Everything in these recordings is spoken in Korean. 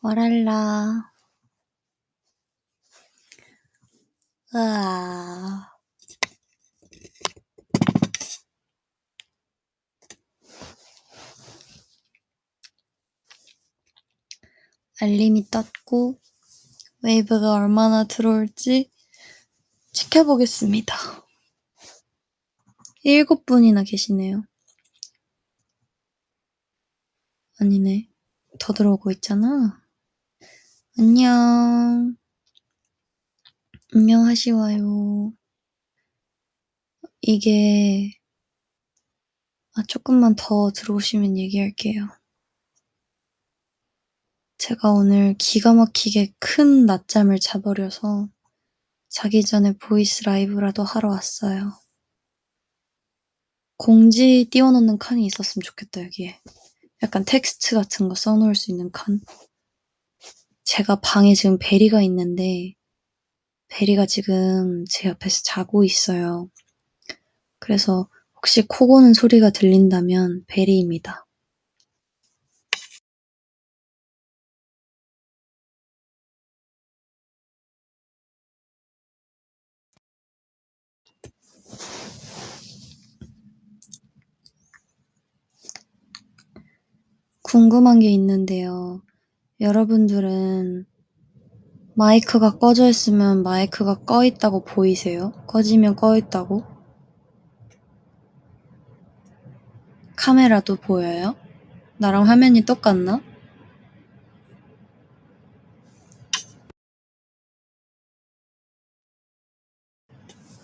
와랄라. 으아. 알림이 떴고 웨이브가 얼마나 들어올지 지켜보겠습니다. 7분이나 계시네요. 아니네. 더 들어오고 있잖아. 안녕. 안녕하시와요. 이게 조금만 더 들어오시면 얘기할게요. 제가 오늘 기가 막히게 큰 낮잠을 자버려서 자기 전에 보이스 라이브라도 하러 왔어요. 공지 띄워놓는 칸이 있었으면 좋겠다, 여기에. 약간 텍스트 같은 거 써놓을 수 있는 칸. 제가 방에 지금 베리가 있는데 베리가 지금 제 옆에서 자고 있어요. 그래서 혹시 코 고는 소리가 들린다면 베리입니다. 궁금한 게 있는데요. 여러분들은 마이크가 꺼져 있으면 마이크가 꺼 있다고 보이세요? 꺼지면 꺼 있다고? 카메라도 보여요? 나랑 화면이 똑같나?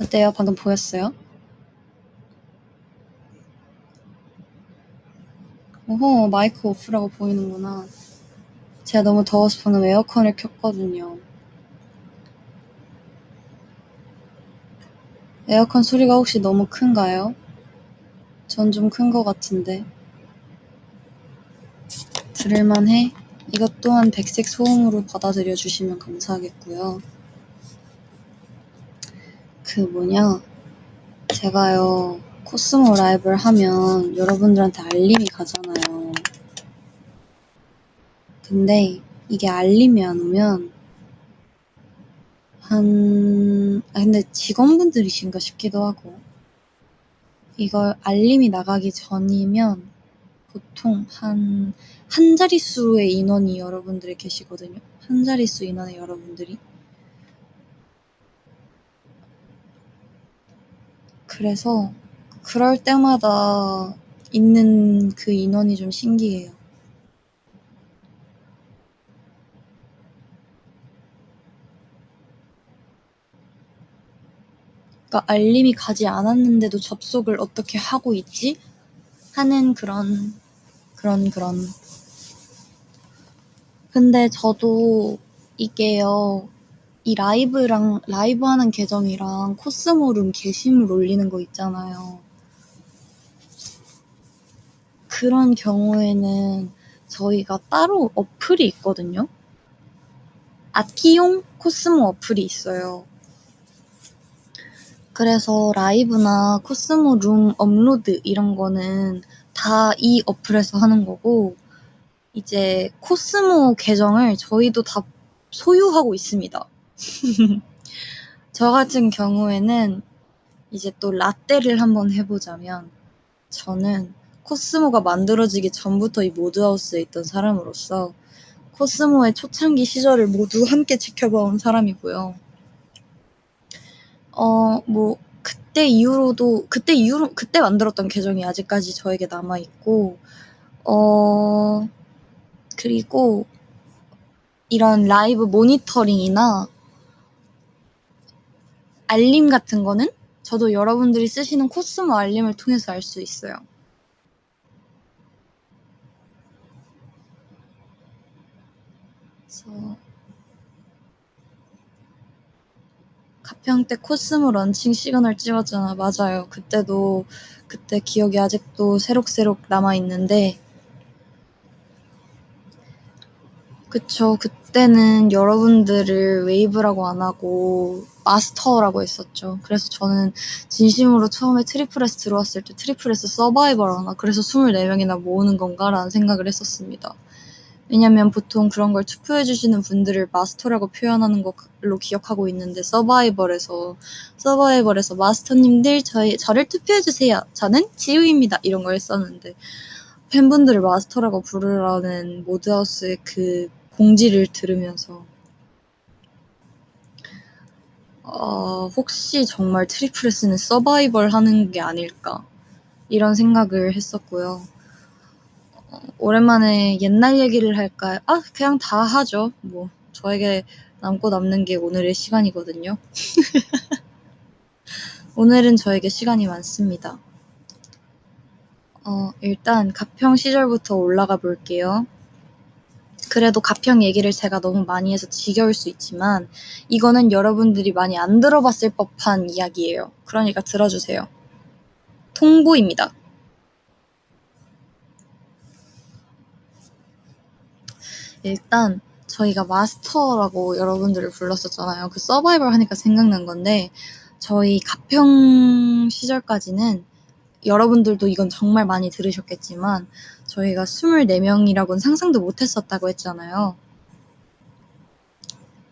어때요? 방금 보였어요? 오호, 마이크 오프라고 보이는구나. 제가 너무 더워서 방금 에어컨을 켰거든요. 에어컨 소리가 혹시 너무 큰가요? 전 좀 큰 것 같은데. 들을만해? 이것 또한 백색 소음으로 받아들여 주시면 감사하겠고요. 제가요, 코스모 라이브를 하면 여러분들한테 알림이 가잖아요. 근데 이게 알림이 안 오면 근데 직원분들이신가 싶기도 하고, 이걸 알림이 나가기 전이면 보통 한 자릿수의 인원이 여러분들이 계시거든요. 한 자릿수 인원의 여러분들이. 그래서 그럴 때마다 있는 그 인원이 좀 신기해요. 그러니까 알림이 가지 않았는데도 접속을 어떻게 하고 있지? 하는 그런. 근데 저도 이게요, 이 라이브 하는 계정이랑 코스모룸 게시물 올리는 거 있잖아요. 그런 경우에는 저희가 따로 어플이 있거든요. 아티용 코스모 어플이 있어요. 그래서 라이브나 코스모 룸 업로드 이런 거는 다 이 어플에서 하는 거고, 이제 코스모 계정을 저희도 다 소유하고 있습니다. 저 같은 경우에는 이제 또 라떼를 한번 해보자면, 저는 코스모가 만들어지기 전부터 이 모드하우스에 있던 사람으로서 코스모의 초창기 시절을 모두 함께 지켜봐온 사람이고요. 그때 만들었던 계정이 아직까지 저에게 남아있고, 그리고 이런 라이브 모니터링이나 알림 같은 거는 저도 여러분들이 쓰시는 코스모 알림을 통해서 알 수 있어요. 그래서 가평 때 코스모 런칭 시그널 찍었잖아. 맞아요. 그때 기억이 아직도 새록새록 남아있는데, 그쵸. 그때는 여러분들을 웨이브라고 안 하고 마스터라고 했었죠. 그래서 저는 진심으로 처음에 트리플S 들어왔을 때 '트리플S 서바이벌 하나? 그래서 24명이나 모으는 건가?'라는 생각을 했었습니다. 왜냐면 보통 그런 걸 투표해 주시는 분들을 마스터라고 표현하는 걸로 기억하고 있는데 서바이벌에서 "마스터님들 저를 투표해 주세요. 저는 지우입니다." 이런 걸 했었는데 팬분들을 마스터라고 부르라는 모드하우스의 그 공지를 들으면서 혹시 정말 트리플스는 서바이벌 하는 게 아닐까 이런 생각을 했었고요. 오랜만에 옛날 얘기를 할까요? 그냥 다 하죠. 뭐 저에게 남고 남는 게 오늘의 시간이거든요. 오늘은 저에게 시간이 많습니다. 일단 가평 시절부터 올라가 볼게요. 그래도 가평 얘기를 제가 너무 많이 해서 지겨울 수 있지만 이거는 여러분들이 많이 안 들어봤을 법한 이야기예요. 그러니까 들어주세요. 통보입니다. 일단 저희가 마스터라고 여러분들을 불렀었잖아요. 그 서바이벌 하니까 생각난 건데 저희 가평 시절까지는 여러분들도 이건 정말 많이 들으셨겠지만 저희가 24명이라고는 상상도 못했었다고 했잖아요.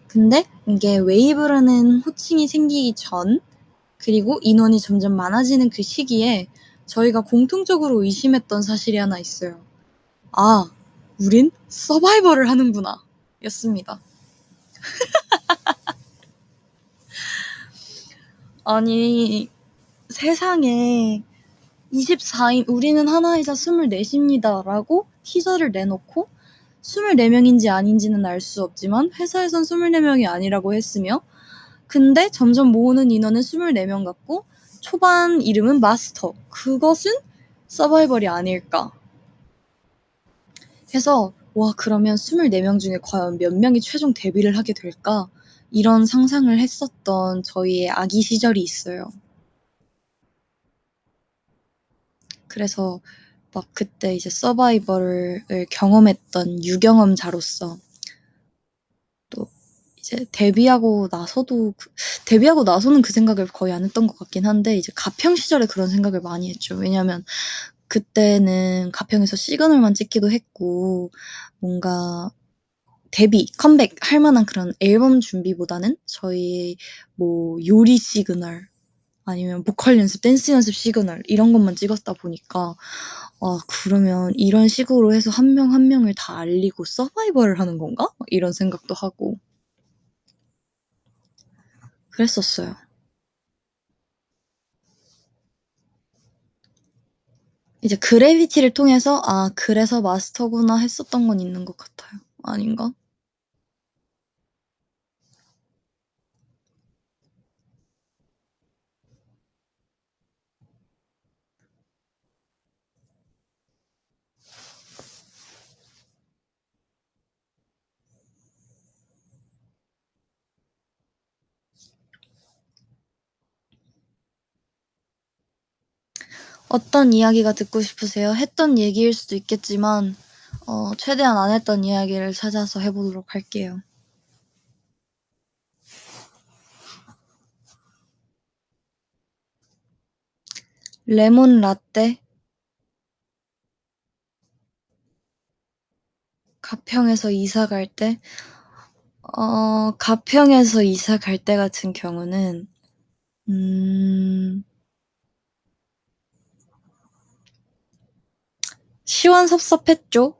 근데 이게 웨이브라는 호칭이 생기기 전 그리고 인원이 점점 많아지는 그 시기에 저희가 공통적으로 의심했던 사실이 하나 있어요. 우린 서바이벌을 하는구나 였습니다. 아니 세상에 24인 우리는 하나이자 24입니다 라고 티저를 내놓고 24명인지 아닌지는 알 수 없지만 회사에선 24명이 아니라고 했으며 근데 점점 모으는 인원은 24명 같고 초반 이름은 마스터. 그것은 서바이벌이 아닐까 해서 그러면 24명 중에 과연 몇 명이 최종 데뷔를 하게 될까? 이런 상상을 했었던 저희의 아기 시절이 있어요. 그래서 막 그때 이제 서바이벌을 경험했던 유경험자로서 또 이제 데뷔하고 나서는 그 생각을 거의 안 했던 것 같긴 한데 이제 가평 시절에 그런 생각을 많이 했죠. 왜냐면 그때는 가평에서 시그널만 찍기도 했고 뭔가 데뷔, 컴백 할 만한 그런 앨범 준비보다는 저희 뭐 요리 시그널 아니면 보컬 연습, 댄스 연습 시그널 이런 것만 찍었다 보니까 그러면 이런 식으로 해서 한 명 한 명을 다 알리고 서바이벌을 하는 건가? 이런 생각도 하고 그랬었어요. 이제 그래비티를 통해서 그래서 마스터구나 했었던 건 있는 것 같아요. 아닌가? 어떤 이야기가 듣고 싶으세요? 했던 얘기일 수도 있겠지만 최대한 안 했던 이야기를 찾아서 해보도록 할게요. 레몬 라떼 가평에서 이사 갈 때? 가평에서 이사 갈 때 같은 경우는 시원섭섭했죠?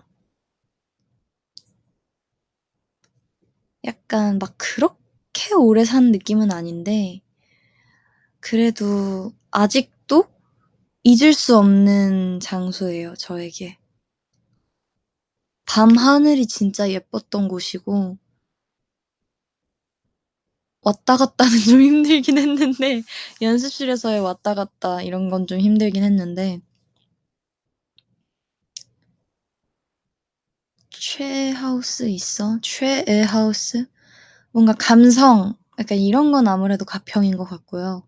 약간 막 그렇게 오래 산 느낌은 아닌데 그래도 아직도 잊을 수 없는 장소예요, 저에게. 밤 하늘이 진짜 예뻤던 곳이고 왔다 갔다는 좀 힘들긴 했는데 연습실에서의 왔다 갔다 이런 건 좀 힘들긴 했는데 최하우스 있어? 최애 하우스? 뭔가 감성 약간 이런 건 아무래도 가평인 것 같고요.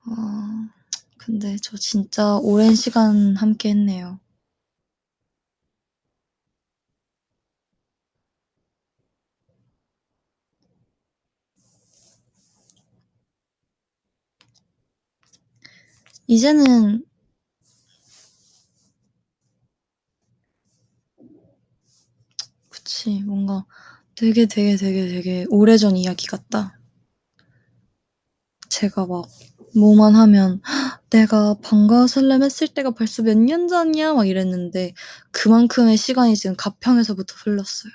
어 근데 저 진짜 오랜 시간 함께 했네요. 이제는 그치. 뭔가 되게 오래전 이야기 같다. 제가 막 뭐만 하면 "내가 방과후 살렘 했을 때가 벌써 몇 년 전이야." 막 이랬는데 그만큼의 시간이 지금 가평에서부터 흘렀어요.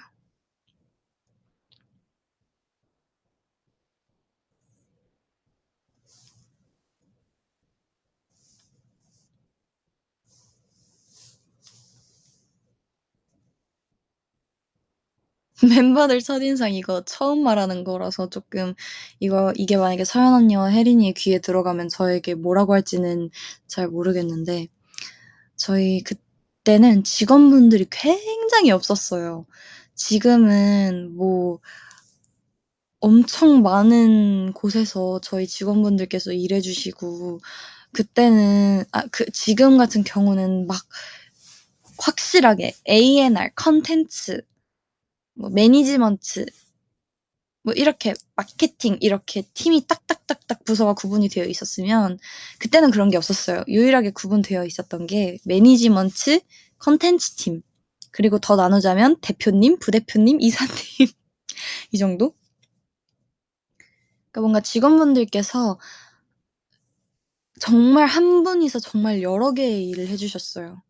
멤버들 첫인상 이거 처음 말하는 거라서 쪼끔 이게 만약에 서연 언니와 혜린이의 귀에 들어가면 저에게 뭐라고 할지는 잘 모르겠는데 저희 그때는 직원분들이 굉장히 없었어요. 지금은 뭐 엄청 많은 곳에서 저희 직원분들께서 일해 주시고 그때는 지금 같은 경우는 막 확실하게 A&R, 컨텐츠, 뭐 매니지먼트 뭐 이렇게 마케팅 이렇게 팀이 딱딱딱딱 부서가 구분이 되어 있었으면 그때는 그런 게 없었어요. 유일하게 구분되어 있었던 게 매니지먼트, 컨텐츠 팀 그리고 더 나누자면 대표님, 부대표님, 이사님 이 정도? 그러니까 뭔가 직원분들께서 정말 한 분이서 정말 여러 개의 일을 해 주셨어요.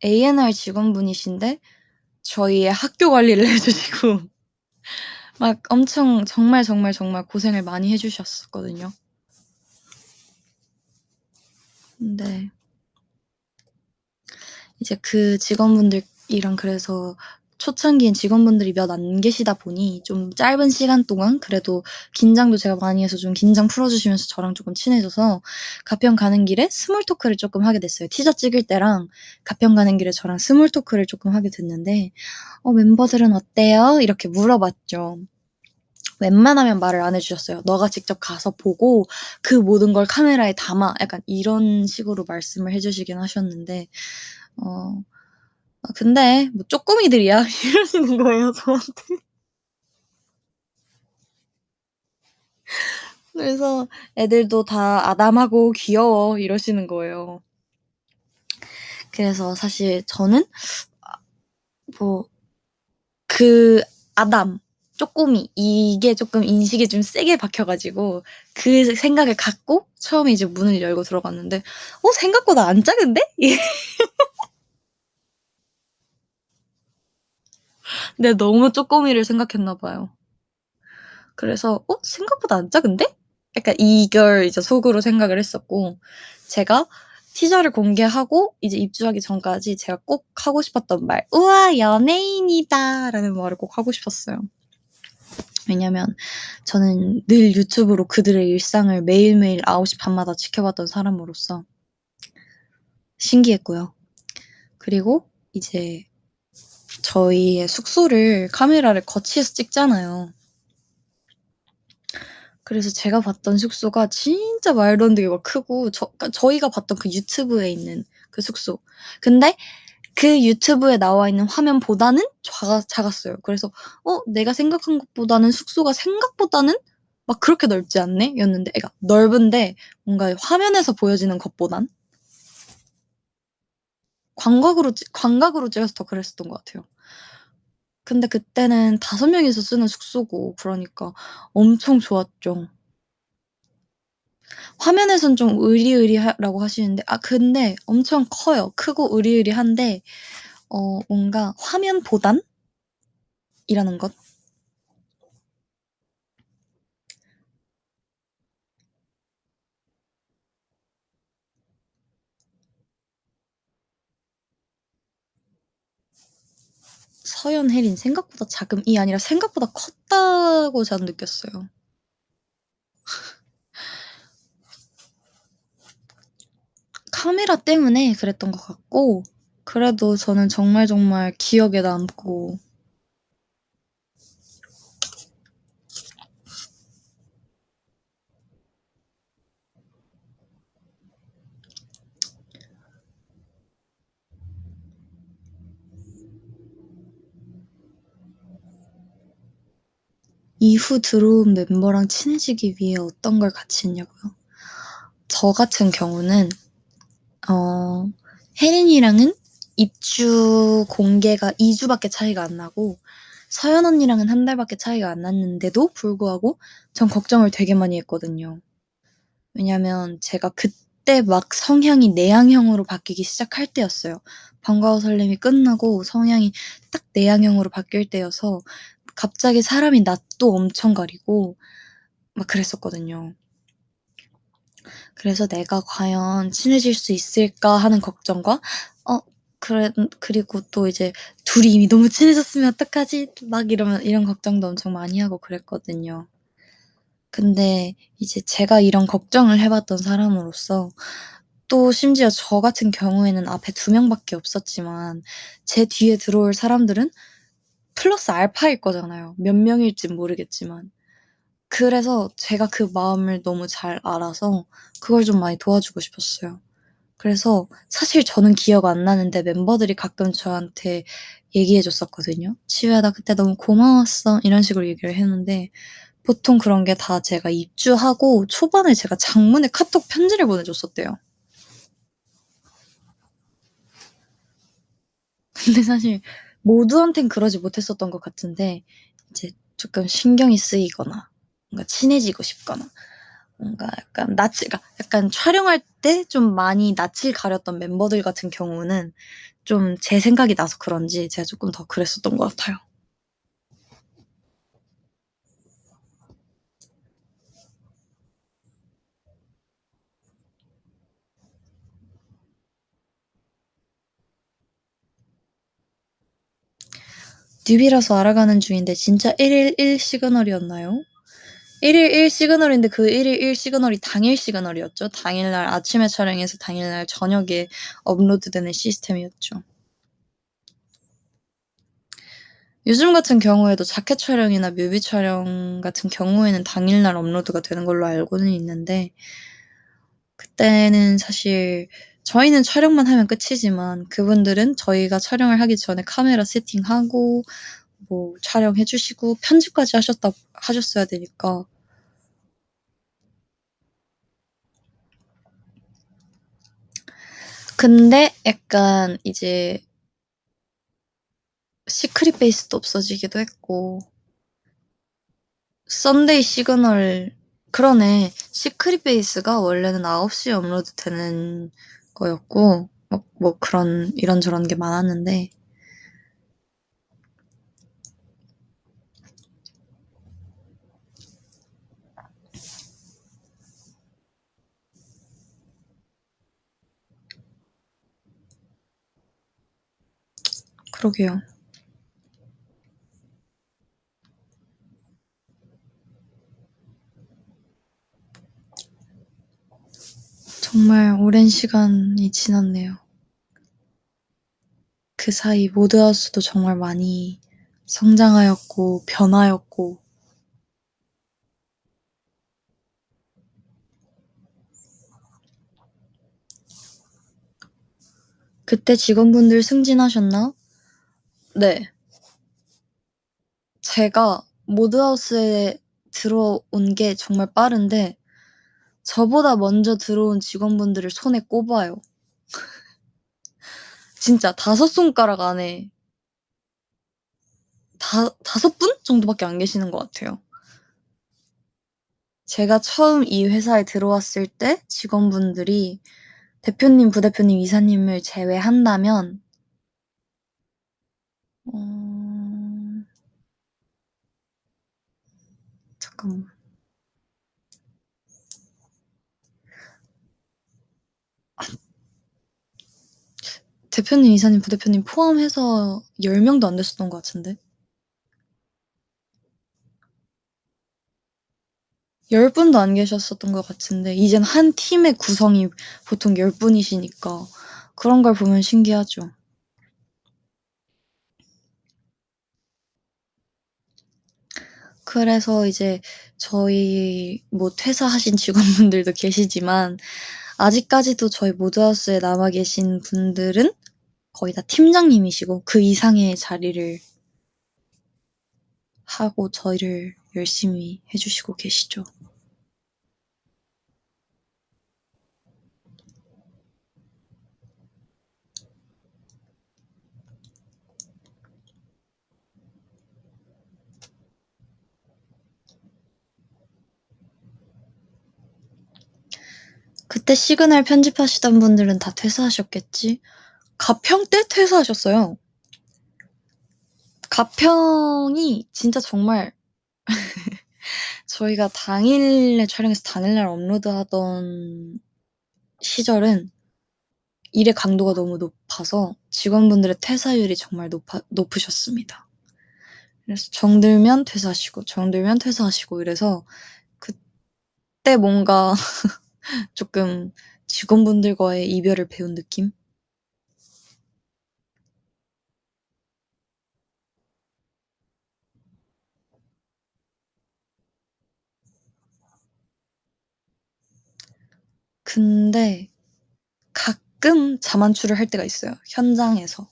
A&R 직원분이신데 저희의 학교 관리를 해 주시고 막 엄청 정말 고생을 많이 해 주셨었거든요. 근데 이제 그 직원분들이랑 그래서 초창기엔 직원분들이 몇 안 계시다 보니 좀 짧은 시간 동안 그래도 긴장도 제가 많이 해서 좀 긴장 풀어 주시면서 저랑 쪼끔 친해져서 가평 가는 길에 스몰 토크를 쪼끔 하게 됐어요. 티저 찍을 때랑 가평 가는 길에 저랑 스몰 토크를 쪼끔 하게 됐는데 "멤버들은 어때요?" 이렇게 물어봤죠. 웬만하면 말을 안 해 주셨어요. "너가 직접 가서 보고 그 모든 걸 카메라에 담아." 약간 이런 식으로 말씀을 해 주시긴 하셨는데 어 근데 뭐 "쪼꼬미들이야." 이러시는 거예요 저한테. 그래서 "애들도 다 아담하고 귀여워." 이러시는 거예요. 그래서 사실 저는 뭐 그 아담, 쪼꼬미 이게 쪼끔 인식이 좀 세게 박혀 가지고 그 생각을 갖고 처음에 이제 문을 열고 들어갔는데 생각보다 안 작은데?" 네 너무 쪼꼬미를 생각했나 봐요. 그래서 생각보다 안 작은데?' 약간 이걸 이제 속으로 생각을 했었고 제가 티저를 공개하고 이제 입주하기 전까지 제가 꼭 하고 싶었던 말 "우와 연예인이다."라는 말을 꼭 하고 싶었어요. 왜냐면 저는 늘 유튜브로 그들의 일상을 매일매일 9시 반 마다 지켜봤던 사람으로서 신기했고요. 그리고 이제 저희의 숙소를 카메라를 거치해서 찍잖아요. 그래서 제가 봤던 숙소가 진짜 말도 안 되게 막 크고 그러니까 저희가 봤던 그 유튜브에 있는 그 숙소. 근데 그 유튜브에 나와 있는 화면보다는 작았어요. 그래서 '내가 생각한 것보다는 숙소가 생각보다는 막 그렇게 넓지 않네.' 였는데 그러니까 넓은데 뭔가 화면에서 보여지는 것보단 광각으로 찍어서 더 그랬었던 것 같아요. 근데 그때는 5명이서 쓰는 숙소고 그러니까 엄청 좋았죠. 화면에선 좀 으리으리하라고 하시는데 근데 엄청 커요. 크고 으리으리한데 뭔가 화면보단이라는 것? 서연, 혜린 생각보다 작음이 아니라 생각보다 컸다고 저는 느꼈어요. 카메라 때문에 그랬던 것 같고 그래도 저는 정말 기억에 남고 이후 들어온 멤버랑 친해지기 위해 어떤 걸 같이 했냐고요? 저 같은 경우는 혜린이랑은 입주 공개가 2주밖에 차이가 안 나고 서연 언니랑은 한 달밖에 차이가 안 났는데도 불구하고 전 걱정을 되게 많이 했거든요. 왜냐면 제가 그때 막 성향이 내향형으로 바뀌기 시작할 때였어요. 방과후 설렘이 끝나고 성향이 딱 내향형으로 바뀔 때여서 갑자기 사람이 낯도 엄청 가리고 막 그랬었거든요. 그래서 '내가 과연 친해질 수 있을까?' 하는 걱정과 그리고 또 이제 '둘이 이미 너무 친해졌으면 어떡하지?' 막 이런 걱정도 엄청 많이 하고 그랬거든요. 근데 이제 제가 이런 걱정을 해 봤던 사람으로서 또 심지어 저 같은 경우에는 앞에 2명밖에 없었지만 제 뒤에 들어올 사람들은 플러스 알파일 거잖아요. 몇 명일진 모르겠지만. 그래서 제가 그 마음을 너무 잘 알아서 그걸 좀 많이 도와주고 싶었어요. 그래서 사실 저는 기억 안 나는데 멤버들이 가끔 저한테 얘기해 줬었거든요. "지우야 나 그때 너무 고마웠어." 이런 식으로 얘기를 했는데 보통 그런 게 다 제가 입주하고 초반에 제가 장문의 카톡 편지를 보내줬었대요. 근데 사실 모두한텐 그러지 못했었던 것 같은데 이제 조금 신경이 쓰이거나 뭔가 친해지고 싶거나 뭔가 약간 낯을 그러니까 약간 촬영할 때 좀 많이 낯을 가렸던 멤버들 같은 경우는 좀 제 생각이 나서 그런지 제가 쪼끔 더 그랬었던 것 같아요. 뉴비라서 알아가는 중인데 진짜 1일 1 시그널이었나요? 1일 1 시그널인데 그 1일 1 시그널이 당일 시그널이었죠. 당일날 아침에 촬영해서 당일날 저녁에 업로드되는 시스템이었죠. 요즘 같은 경우에도 자켓 촬영이나 뮤비 촬영 같은 경우에는 당일날 업로드가 되는 걸로 알고는 있는데 그때는 사실 저희는 촬영만 하면 끝이지만 그분들은 저희가 촬영을 하기 전에 카메라 세팅하고 뭐 촬영해 주시고 편집까지 하셨어야 되니까 근데 약간 이제 시크릿 베이스도 없어지기도 했고 썬데이 시그널 그러네. 시크릿 베이스가 원래는 9시에 업로드되는 거였고 뭐 그런 이런저런 게 많았는데 그러게요. 정말 오랜 시간이 지났네요. 그 사이 모드하우스도 정말 많이 성장하였고 변하였고 그때 직원분들 승진하셨나? 네. 제가 모드하우스에 들어온 게 정말 빠른데 저보다 먼저 들어온 직원분들을 손에 꼽아요. 진짜 5손가락 안에 다섯 분 정도밖에 안 계시는 것 같아요. 제가 처음 이 회사에 들어왔을 때 직원분들이 대표님, 부대표님, 이사님을 제외한다면 어 잠깐만. 대표님, 이사님, 부대표님 포함해서 10 명도 안 됐었던 것 같은데. 10 분도 안 계셨었던 것 같은데 이젠 한 팀의 구성이 보통 10 분이시니까 그런 걸 보면 신기하죠. 그래서 이제 저희 뭐 퇴사하신 직원분들도 계시지만 아직까지도 저희 모드하우스에 남아 계신 분들은 거의 다 팀장님이시고 그 이상의 자리를 하고 저희를 열심히 해주시고 계시죠. 그때 시그널 편집하시던 분들은 다 퇴사하셨겠지? 가평 때 퇴사하셨어요. 가평이 진짜 정말 저희가 당일에 촬영해서 당일날 업로드하던 시절은 일의 강도가 너무 높아서 직원분들의 퇴사율이 정말 높으셨습니다. 그래서 정들면 퇴사하시고 정들면 퇴사하시고 이래서 그때 뭔가 조금 직원분들과의 이별을 배운 느낌? 근데 가끔 자만추를 할 때가 있어요. 현장에서.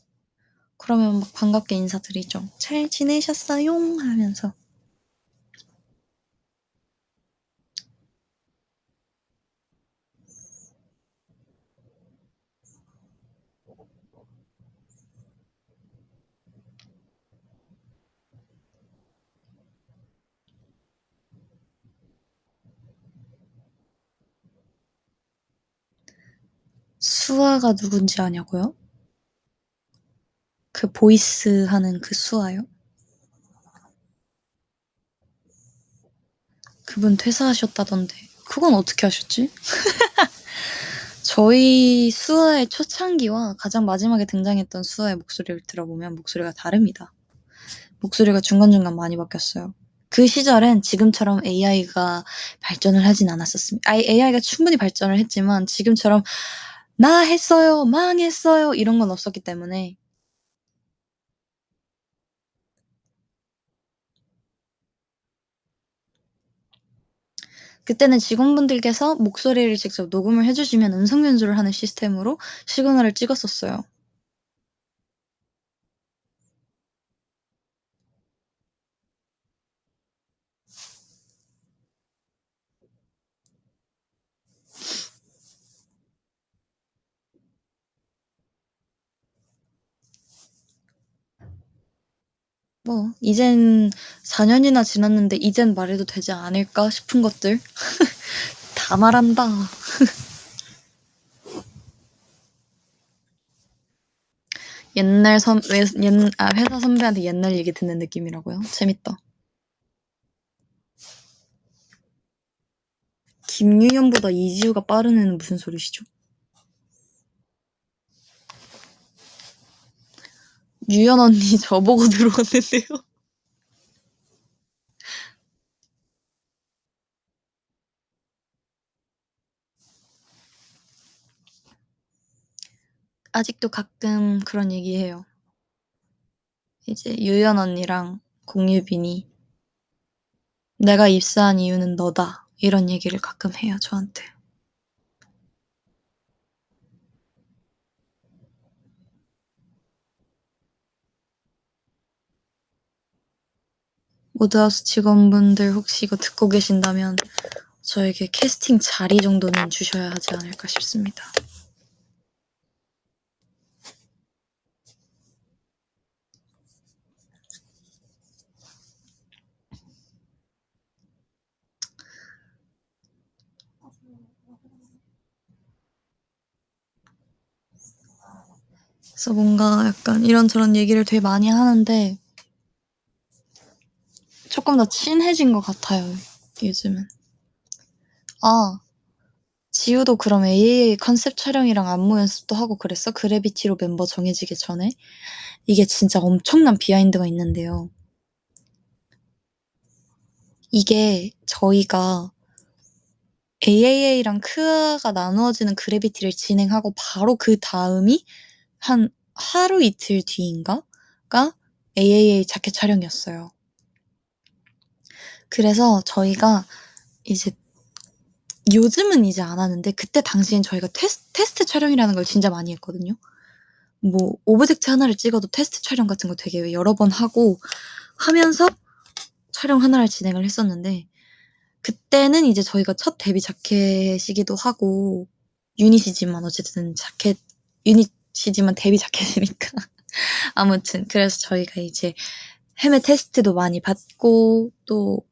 그러면 막 반갑게 인사드리죠. 잘 지내셨어요? 하면서. 수아가 누군지 아냐고요? 그 보이스 하는 그 수아요? 그분 퇴사하셨다던데. 그건 어떻게 하셨지? 저희 수아의 초창기와 가장 마지막에 등장했던 수아의 목소리를 들어보면 목소리가 다릅니다. 목소리가 중간중간 많이 바뀌었어요. 그 시절엔 지금처럼 AI가 발전을 하진 않았었습니다. AI가 충분히 발전을 했지만 지금처럼 나 했어요, 망했어요 이런 건 없었기 때문에 그때는 직원분들께서 목소리를 직접 녹음을 해주시면 음성 연주를 하는 시스템으로 시그널을 찍었었어요. 뭐 이젠 4년이나 지났는데 이젠 말해도 되지 않을까 싶은 것들 다 말한다. 옛날 회사 선배한테 옛날 얘기 듣는 느낌이라고요? 재밌다. 김유연보다 이지우가 빠른 애는 무슨 소리시죠? 유연 언니 저보고 들어왔는데요. 아직도 가끔 그런 얘기해요. 이제 유연 언니랑 공유빈이 내가 입사한 이유는 너다 이런 얘기를 가끔 해요 저한테. 모드하우스 직원분들 혹시 이거 듣고 계신다면 저에게 캐스팅 자리 정도는 주셔야 하지 않을까 싶습니다. 그래서 뭔가 약간 이런저런 얘기를 되게 많이 하는데 조금 더 친해진 것 같아요 요즘은. 아 지우도 그럼 AAA 컨셉 촬영이랑 안무 연습도 하고 그랬어? 그래비티로 멤버 정해지기 전에? 이게 진짜 엄청난 비하인드가 있는데요. 이게 저희가 AAA랑 크아가 나누어지는 그래비티를 진행하고 바로 그 다음이 한 하루 이틀 뒤인가가 AAA 자켓 촬영이었어요. 그래서 저희가 이제 요즘은 이제 안 하는데 그때 당시엔 저희가 테스트 촬영이라는 걸 진짜 많이 했거든요. 뭐 오브젝트 하나를 찍어도 테스트 촬영 같은 거 되게 여러 번 하고 하면서 촬영 하나를 진행을 했었는데 그때는 이제 저희가 첫 데뷔 자켓이기도 하고 유닛이지만 어쨌든 유닛이지만 데뷔 자켓이니까 아무튼 그래서 저희가 이제 헤매 테스트도 많이 받고 또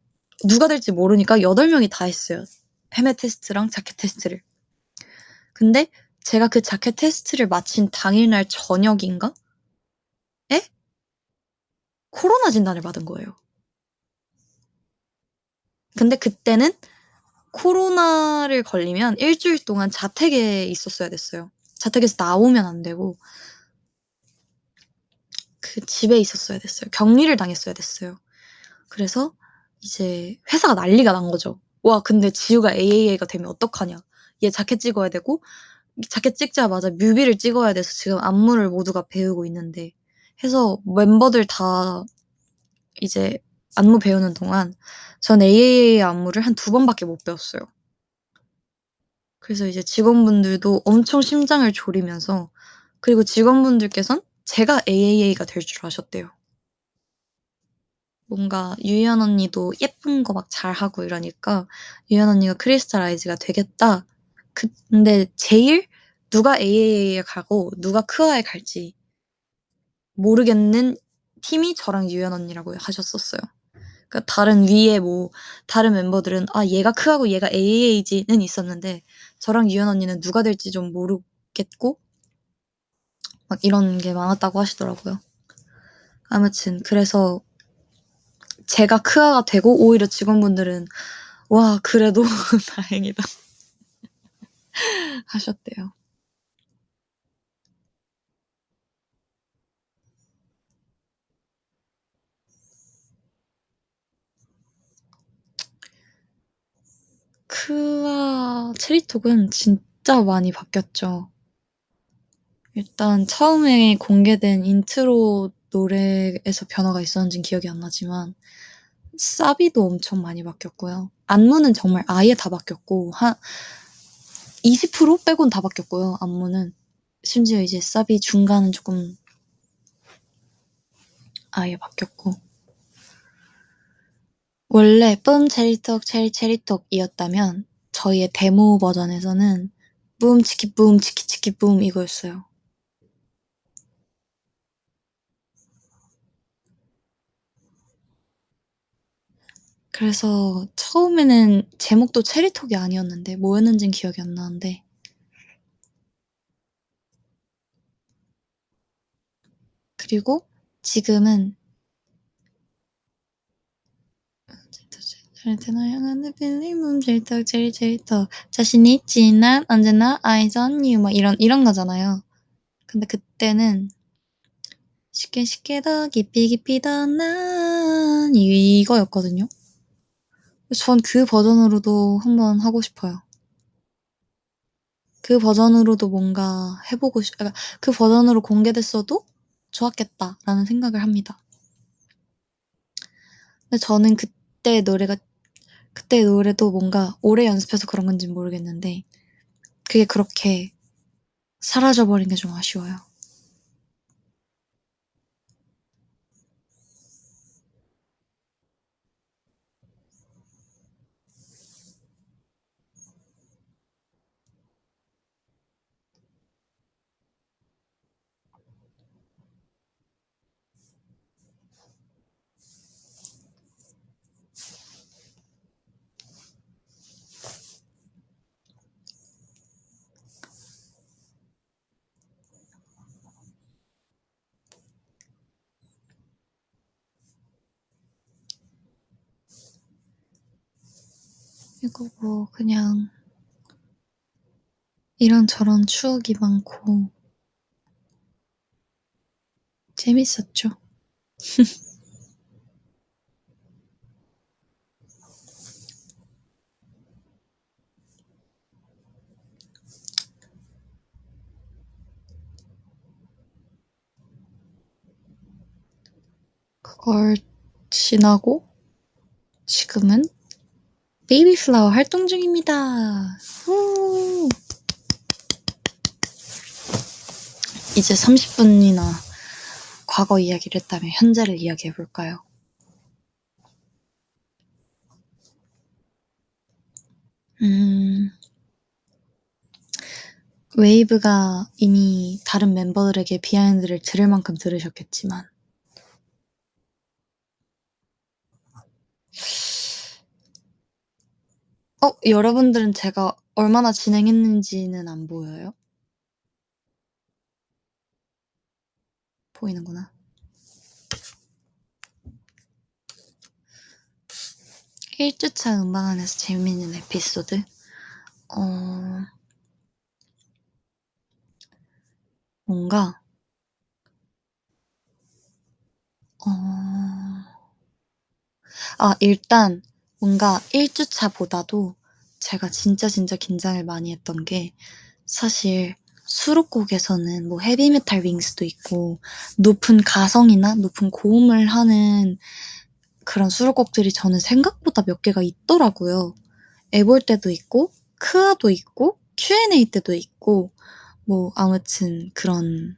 누가 될지 모르니까 8명이 다 했어요. 헤매 테스트랑 자켓 테스트를. 근데 제가 그 자켓 테스트를 마친 당일날 저녁인가? 에? 코로나 진단을 받은 거예요. 근데 그때는 코로나를 걸리면 일주일 동안 자택에 있었어야 됐어요. 자택에서 나오면 안 되고 그 집에 있었어야 됐어요. 격리를 당했어야 됐어요. 그래서 이제 회사가 난리가 난 거죠. 와, 근데 지우가 AAA가 되면 어떡하냐. 얘 자켓 찍어야 되고 자켓 찍자마자 뮤비를 찍어야 돼서 지금 안무를 모두가 배우고 있는데 해서 멤버들 다 이제 안무 배우는 동안 전 AAA 안무를 한 2번밖에 못 배웠어요. 그래서 이제 직원분들도 엄청 심장을 졸이면서 그리고 직원분들께선 제가 AAA가 될 줄 아셨대요. 뭔가 유연 언니도 예쁜 거 막 잘하고 이러니까 유연 언니가 크리스탈아이즈가 되겠다. 근데 제일 누가 AAA에 가고 누가 크아에 갈지 모르겠는 팀이 저랑 유연 언니라고 하셨었어요. 그러니까 다른 멤버들은 아 얘가 크하고 얘가 AAA지는 있었는데 저랑 유연 언니는 누가 될지 좀 모르겠고 막 이런 게 많았다고 하시더라고요. 아무튼 그래서 제가 크아가 되고 오히려 직원분들은 와 그래도 다행이다 하셨대요. 크아 체리톡은 진짜 많이 바뀌었죠. 일단 처음에 공개된 인트로 노래에서 변화가 있었는지는 기억이 안 나지만 사비도 엄청 많이 바뀌었고요. 안무는 정말 아예 다 바뀌었고 한 20% 빼곤 다 바뀌었고요. 안무는 심지어 이제 사비 중간은 조금 아예 바뀌었고 원래 뿜 체리톡 체리 체리톡이었다면 저희의 데모 버전에서는 뿜 치키 뿜 치키 치키 뿜 이거였어요. 그래서 처음에는 제목도 체리톡이 아니었는데 뭐였는진 기억이 안 나는데 그리고 지금은 잘 향하는 필름은 제리톡 제리 제리톡 자신 있지 난 언제나 eyes on you 막 이런 거잖아요. 근데 그때는 쉽게 쉽게 더 깊이 깊이 더 난 이거였거든요. 전 그 버전으로도 한번 하고 싶어요. 그 버전으로도 뭔가 해보고 그러니까 그 버전으로 공개됐어도 좋았겠다라는 생각을 합니다. 근데 저는 그때 노래도 뭔가 오래 연습해서 그런 건지 모르겠는데 그게 그렇게 사라져버린 게 좀 아쉬워요. 이거 뭐 그냥 이런저런 추억이 많고 재밌었죠. 그걸 지나고 지금은 베이비 플라워 활동 중입니다. 후. 이제 30분이나 과거 이야기를 했다면 현재를 이야기해 볼까요? 웨이브가 이미 다른 멤버들에게 비하인드를 들을 만큼 들으셨겠지만 여러분들은 제가 얼마나 진행했는지는 안 보여요? 보이는구나. 1주차 음방안에서 재미있는 에피소드? 뭔가 일단 뭔가 1주차보다도 제가 진짜 긴장을 많이 했던 게 사실 수록곡에서는 뭐 헤비메탈 윙스도 있고 높은 가성이나 높은 고음을 하는 그런 수록곡들이 저는 생각보다 몇 개가 있더라고요. 애볼 때도 있고 크아도 있고 Q&A 때도 있고 뭐 아무튼 그런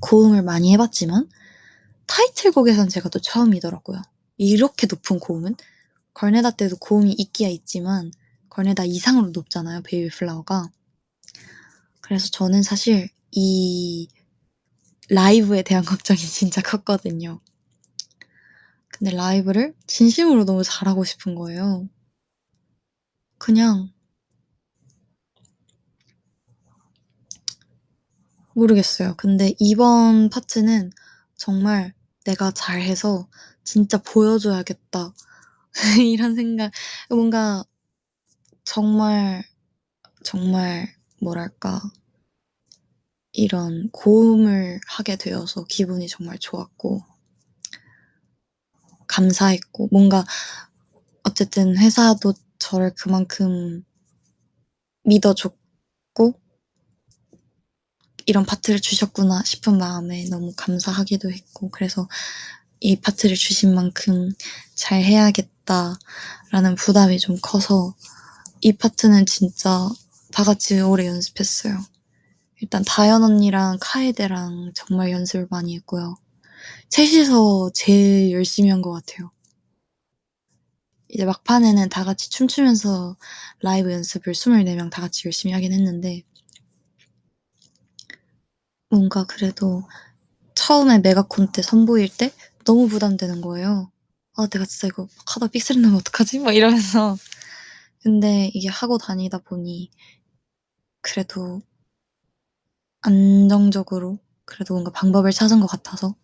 고음을 많이 해봤지만 타이틀곡에선 제가 또 처음이더라고요. 이렇게 높은 고음은 걸네다 때도 고음이 있기야 있지만 걸네다 이상으로 높잖아요, 베이비 플라워가. 그래서 저는 사실 이 라이브에 대한 걱정이 진짜 컸거든요. 근데 라이브를 진심으로 너무 잘하고 싶은 거예요. 그냥 모르겠어요. 근데 이번 파트는 정말 내가 잘해서 진짜 보여줘야겠다. 이런 생각, 뭔가 정말, 정말, 뭐랄까, 이런 고음을 하게 되어서 기분이 정말 좋았고, 감사했고, 뭔가, 어쨌든 회사도 저를 그만큼 믿어줬고, 이런 파트를 주셨구나 싶은 마음에 너무 감사하기도 했고, 그래서 이 파트를 주신 만큼 잘 해야겠다라는 부담이 좀 커서 이 파트는 진짜 다 같이 오래 연습했어요. 일단 다현 언니랑 카에데랑 정말 연습을 많이 했고요. 셋이서 제일 열심히 한 것 같아요. 이제 막판에는 다 같이 춤추면서 라이브 연습을 24명 다 같이 열심히 하긴 했는데 뭔가 그래도 처음에 메가콘 때 선보일 때 너무 부담되는 거예요. 내가 진짜 이거 하다 삑사리 나면 어떡하지? 막 이러면서. 근데 이게 하고 다니다 보니 그래도 안정적으로 그래도 뭔가 방법을 찾은 것 같아서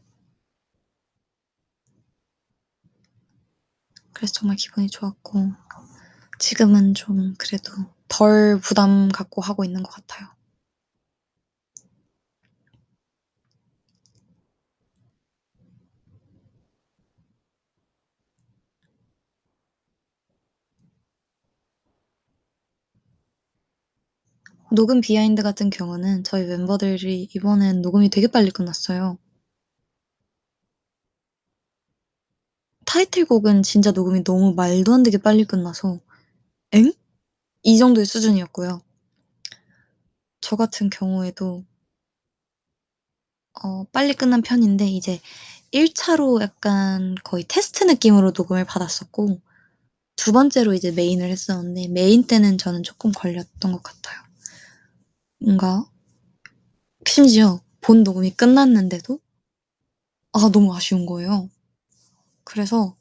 그래서 정말 기분이 좋았고 지금은 좀 그래도 덜 부담 갖고 하고 있는 것 같아요. 녹음 비하인드 같은 경우는 저희 멤버들이 이번엔 녹음이 되게 빨리 끝났어요. 타이틀곡은 진짜 녹음이 너무 말도 안 되게 빨리 끝나서 엥? 이 정도의 수준이었고요. 저 같은 경우에도 빨리 끝난 편인데 이제 1차로 약간 거의 테스트 느낌으로 녹음을 받았었고 두 번째로 이제 메인을 했었는데 메인 때는 저는 조금 걸렸던 것 같아요. 뭔가 심지어 본 녹음이 끝났는데도 너무 아쉬운 거예요. 그래서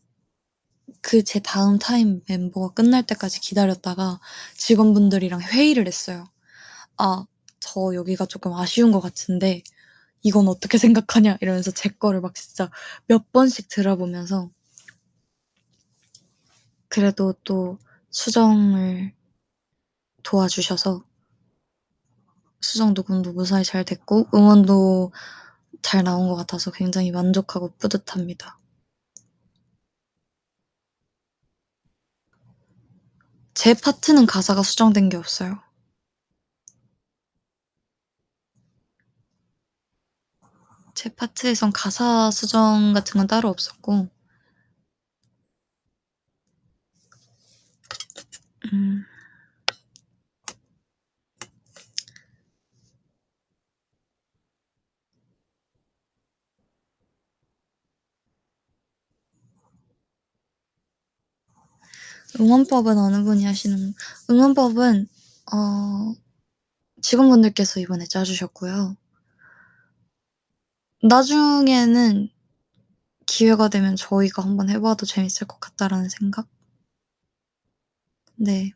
그 제 다음 타임 멤버가 끝날 때까지 기다렸다가 직원분들이랑 회의를 했어요. 저 여기가 조금 아쉬운 것 같은데 이건 어떻게 생각하냐 이러면서 제 거를 막 진짜 몇 번씩 들어보면서 그래도 또 수정을 도와주셔서 수정 녹음도 무사히 잘 됐고 응원도 잘 나온 것 같아서 굉장히 만족하고 뿌듯합니다. 제 파트는 가사가 수정된 게 없어요. 제 파트에선 가사 수정 같은 건 따로 없었고 음, 응원법은 어느 분이 하시는 응원법은 어 직원분들께서 이번에 짜 주셨고요. 나중에는 기회가 되면 저희가 한번 해 봐도 재밌을 것 같다라는 생각? 네.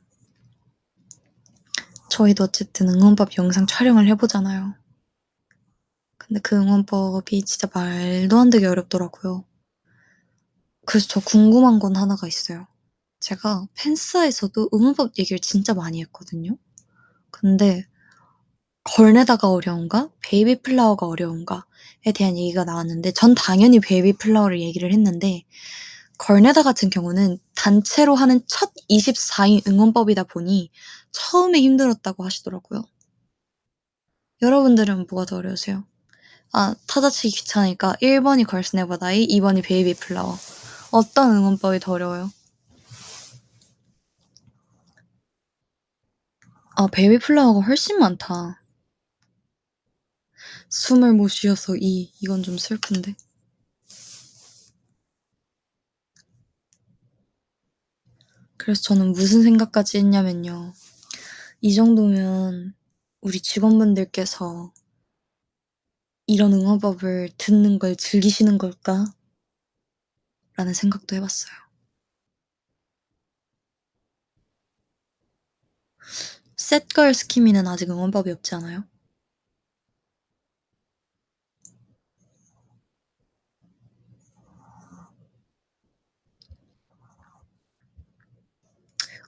저희도 어쨌든 응원법 영상 촬영을 해 보잖아요. 근데 그 응원법이 진짜 말도 안 되게 어렵더라고요. 그래서 저 궁금한 건 하나가 있어요. 제가 팬싸에서도 응원법 얘기를 진짜 많이 했거든요. 근데 걸네다가 어려운가 베이비 플라워가 어려운가에 대한 얘기가 나왔는데 전 당연히 베이비 플라워를 얘기를 했는데 걸네다 같은 경우는 단체로 하는 첫 24인 응원법이다 보니 처음에 힘들었다고 하시더라고요. 여러분들은 뭐가 더 어려우세요? 아, 타자치기 귀찮으니까 1번이 걸스 네버 다이, 2번이 베이비 플라워. 어떤 응원법이 더 어려워요? 아, 베이비 플라워가 훨씬 많다. 숨을 못 쉬어서 이건 좀 슬픈데. 그래서 저는 무슨 생각까지 했냐면요. 이 정도면 우리 직원분들께서 이런 응원법을 듣는 걸 즐기시는 걸까? 라는 생각도 해봤어요. 셋걸 스키미는 아직 응원법이 없지 않아요?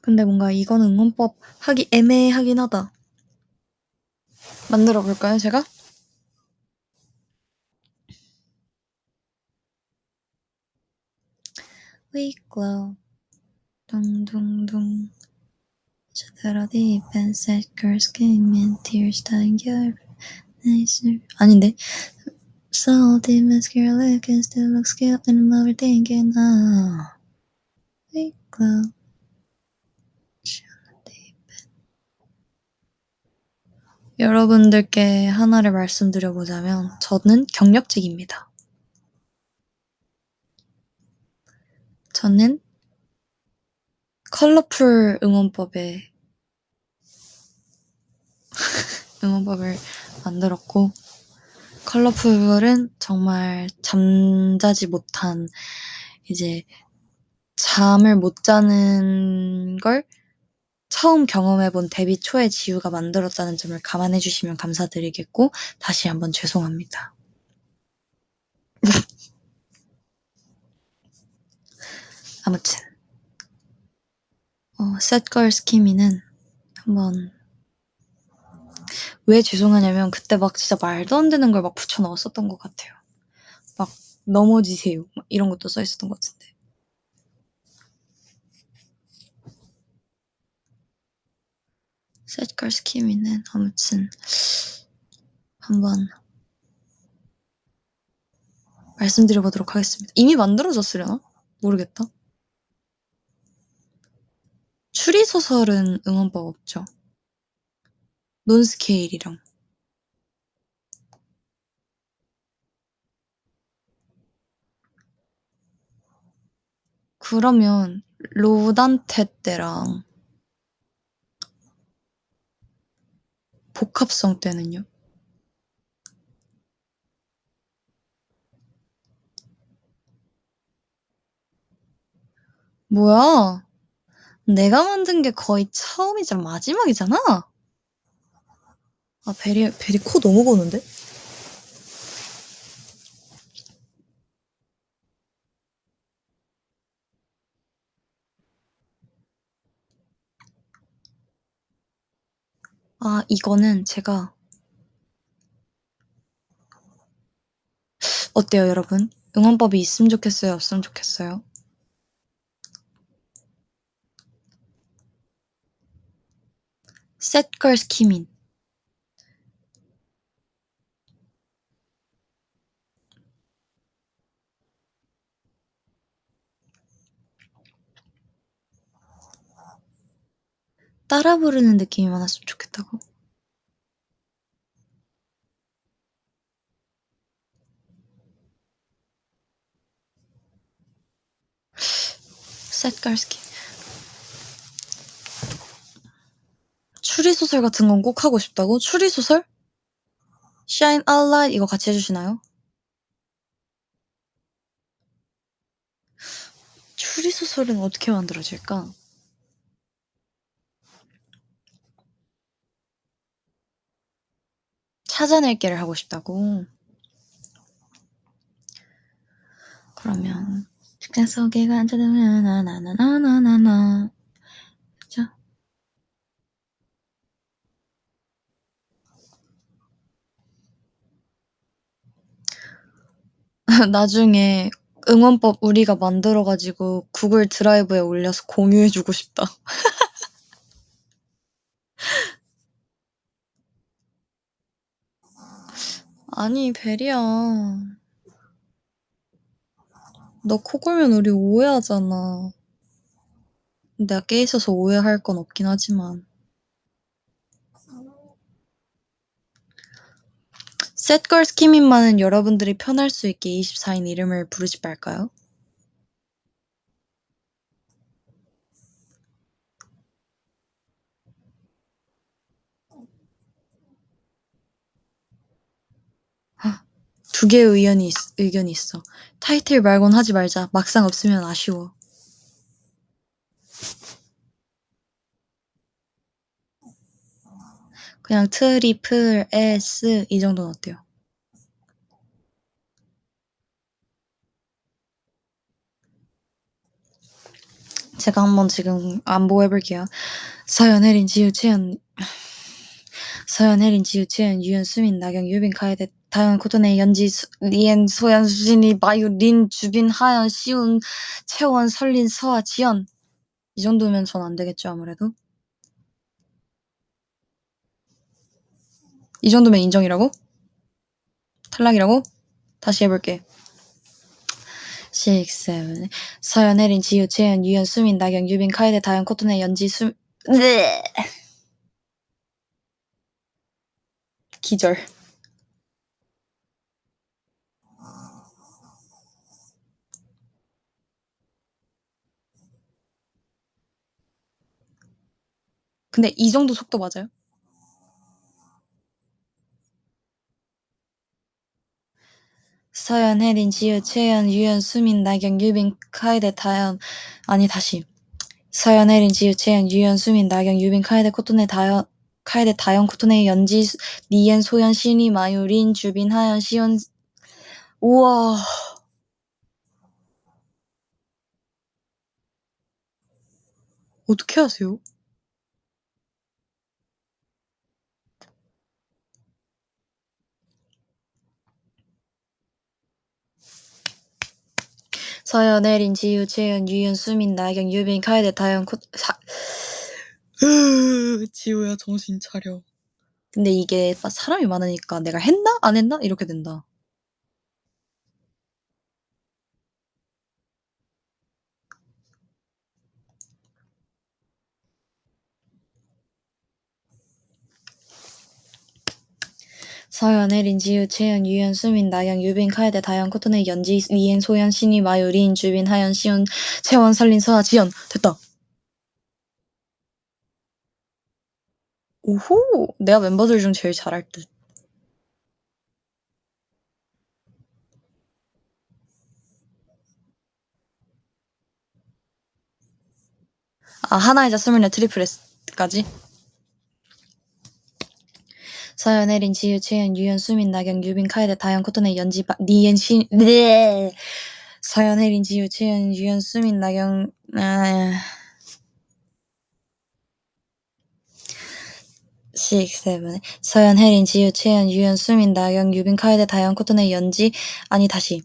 근데 뭔가 이거는 응원법 하기 애매하긴 하다. 만들어 볼까요, 제가? We glow, 둥둥둥. 저들어 deep and sad girls came in tears dying your nicer. 아닌데. So the mascara look and still looks cute and I'm overthinking. Ah, we glow. 여러분들께 하나를 말씀드려보자면 저는 경력직입니다. 저는 컬러풀 응원법을 만들었고 컬러풀은 정말 잠자지 못한 이제 잠을 못 자는 걸 처음 경험해본 데뷔 초의 지우가 만들었다는 점을 감안해 주시면 감사드리겠고 다시 한번 죄송합니다. 아무튼 셋걸 스키미는 한번 왜 죄송하냐면 그때 막 진짜 말도 안 되는 걸 막 붙여 넣었었던 것 같아요. 막 넘어지세요 막 이런 것도 써 있었던 것 같은데. 셋걸 스키미는 아무튼 한번 말씀드려보도록 하겠습니다. 이미 만들어졌으려나? 모르겠다. 추리소설은 응원법 없죠. 논스케일이랑. 그러면 로단테 때랑 복합성 때는요? 뭐야? 내가 만든 게 거의 처음이자 마지막이잖아? 아, 베리 코 너무 고는데? 아, 이거는 제가 어때요, 여러분? 응원법이 있으면 좋겠어요, 없으면 좋겠어요? 셋걸스 키민. 따라 부르는 느낌이 많았으면 좋겠다고? 셋걸스 키민. 추리소설 같은 건 꼭 하고 싶다고? 추리소설? Shine a light 이거 같이 해주시나요? 추리소설은 어떻게 만들어질까? 찾아낼게를 하고 싶다고? 그러면 책장 속에 앉아두면 나나나나나나나 그쵸? 나중에 응원법 우리가 만들어가지고 구글 드라이브에 올려서 공유해주고 싶다. 아니 베리야, 너 코 골면 우리 오해하잖아. 내가 깨 있어서 오해할 건 없긴 하지만. 셋걸 스키민만은 여러분들이 편할 수 있게 24인 이름을 부르지 말까요? 두 개의 의견이 있어. 타이틀 말곤 하지 말자. 막상 없으면 아쉬워. 그냥 트리플 S 이 정도는 어때요? 제가 한번 지금 안보해볼게요. 서연혜린, 지우채연, 유연, 수민, 나경, 유빈, 가야대, 다현, 코토네, 연지, 리엔, 소연, 수진이, 마유, 린, 주빈, 하연, 시운, 채원, 설린, 서아, 지연. 이 정도면 전 안 되겠죠, 아무래도? 이 정도면 인정이라고? 탈락이라고? 다시 해볼게. 6, 7. 서연, 혜린, 지우, 채연, 유연, 수민, 나경, 유빈, 카이데, 다현, 코토네, 연지, 네. 기절. 근데 이 정도 속도 맞아요? 서연, 혜린, 지우, 채연, 유연, 수민, 나경, 유빈, 카이데, 다현. 아니 다시. 서연, 혜린, 지우, 채연, 유연, 수민, 나경, 유빈, 카이데, 코토네, 다현, 카이데, 다현, 코토네, 연지, 리엔, 소연, 신이, 마유, 린, 주빈, 하연, 시연. 우와. 어떻게 하세요? 서연, 혜린, 지우, 채연, 유연, 수민, 나경, 유빈, 카이데, 다현, 지우야 정신 차려. 근데 이게 사람이 많으니까 내가 했나? 안 했나? 이렇게 된다. 서연, 혜린, 지우, 채연, 유연, 수민, 나경, 유빈, 카이데, 다현, 코토네, 연지, 리엔, 소연, 신이, 마유, 린, 주빈, 하연, 시온, 채원, 설린, 서아, 지연. 됐다. 오호! 내가 멤버들 중 제일 잘할 듯. 아, 하나이자 스물네 트리플 S까지? 서연, 혜린, 지우, 채연, 유연, 수민, 나경, 유빈, 카이데, 다현, 코토네, 연지, 리엔, 신, 네. 서연, 혜린, 지우, 채연, 유연, 수민, 나경, 6, 7. 서연, 혜린, 지우, 채연, 유연, 수민, 나경, 유빈, 카이데, 다현, 코토네, 연지. 아니 다시.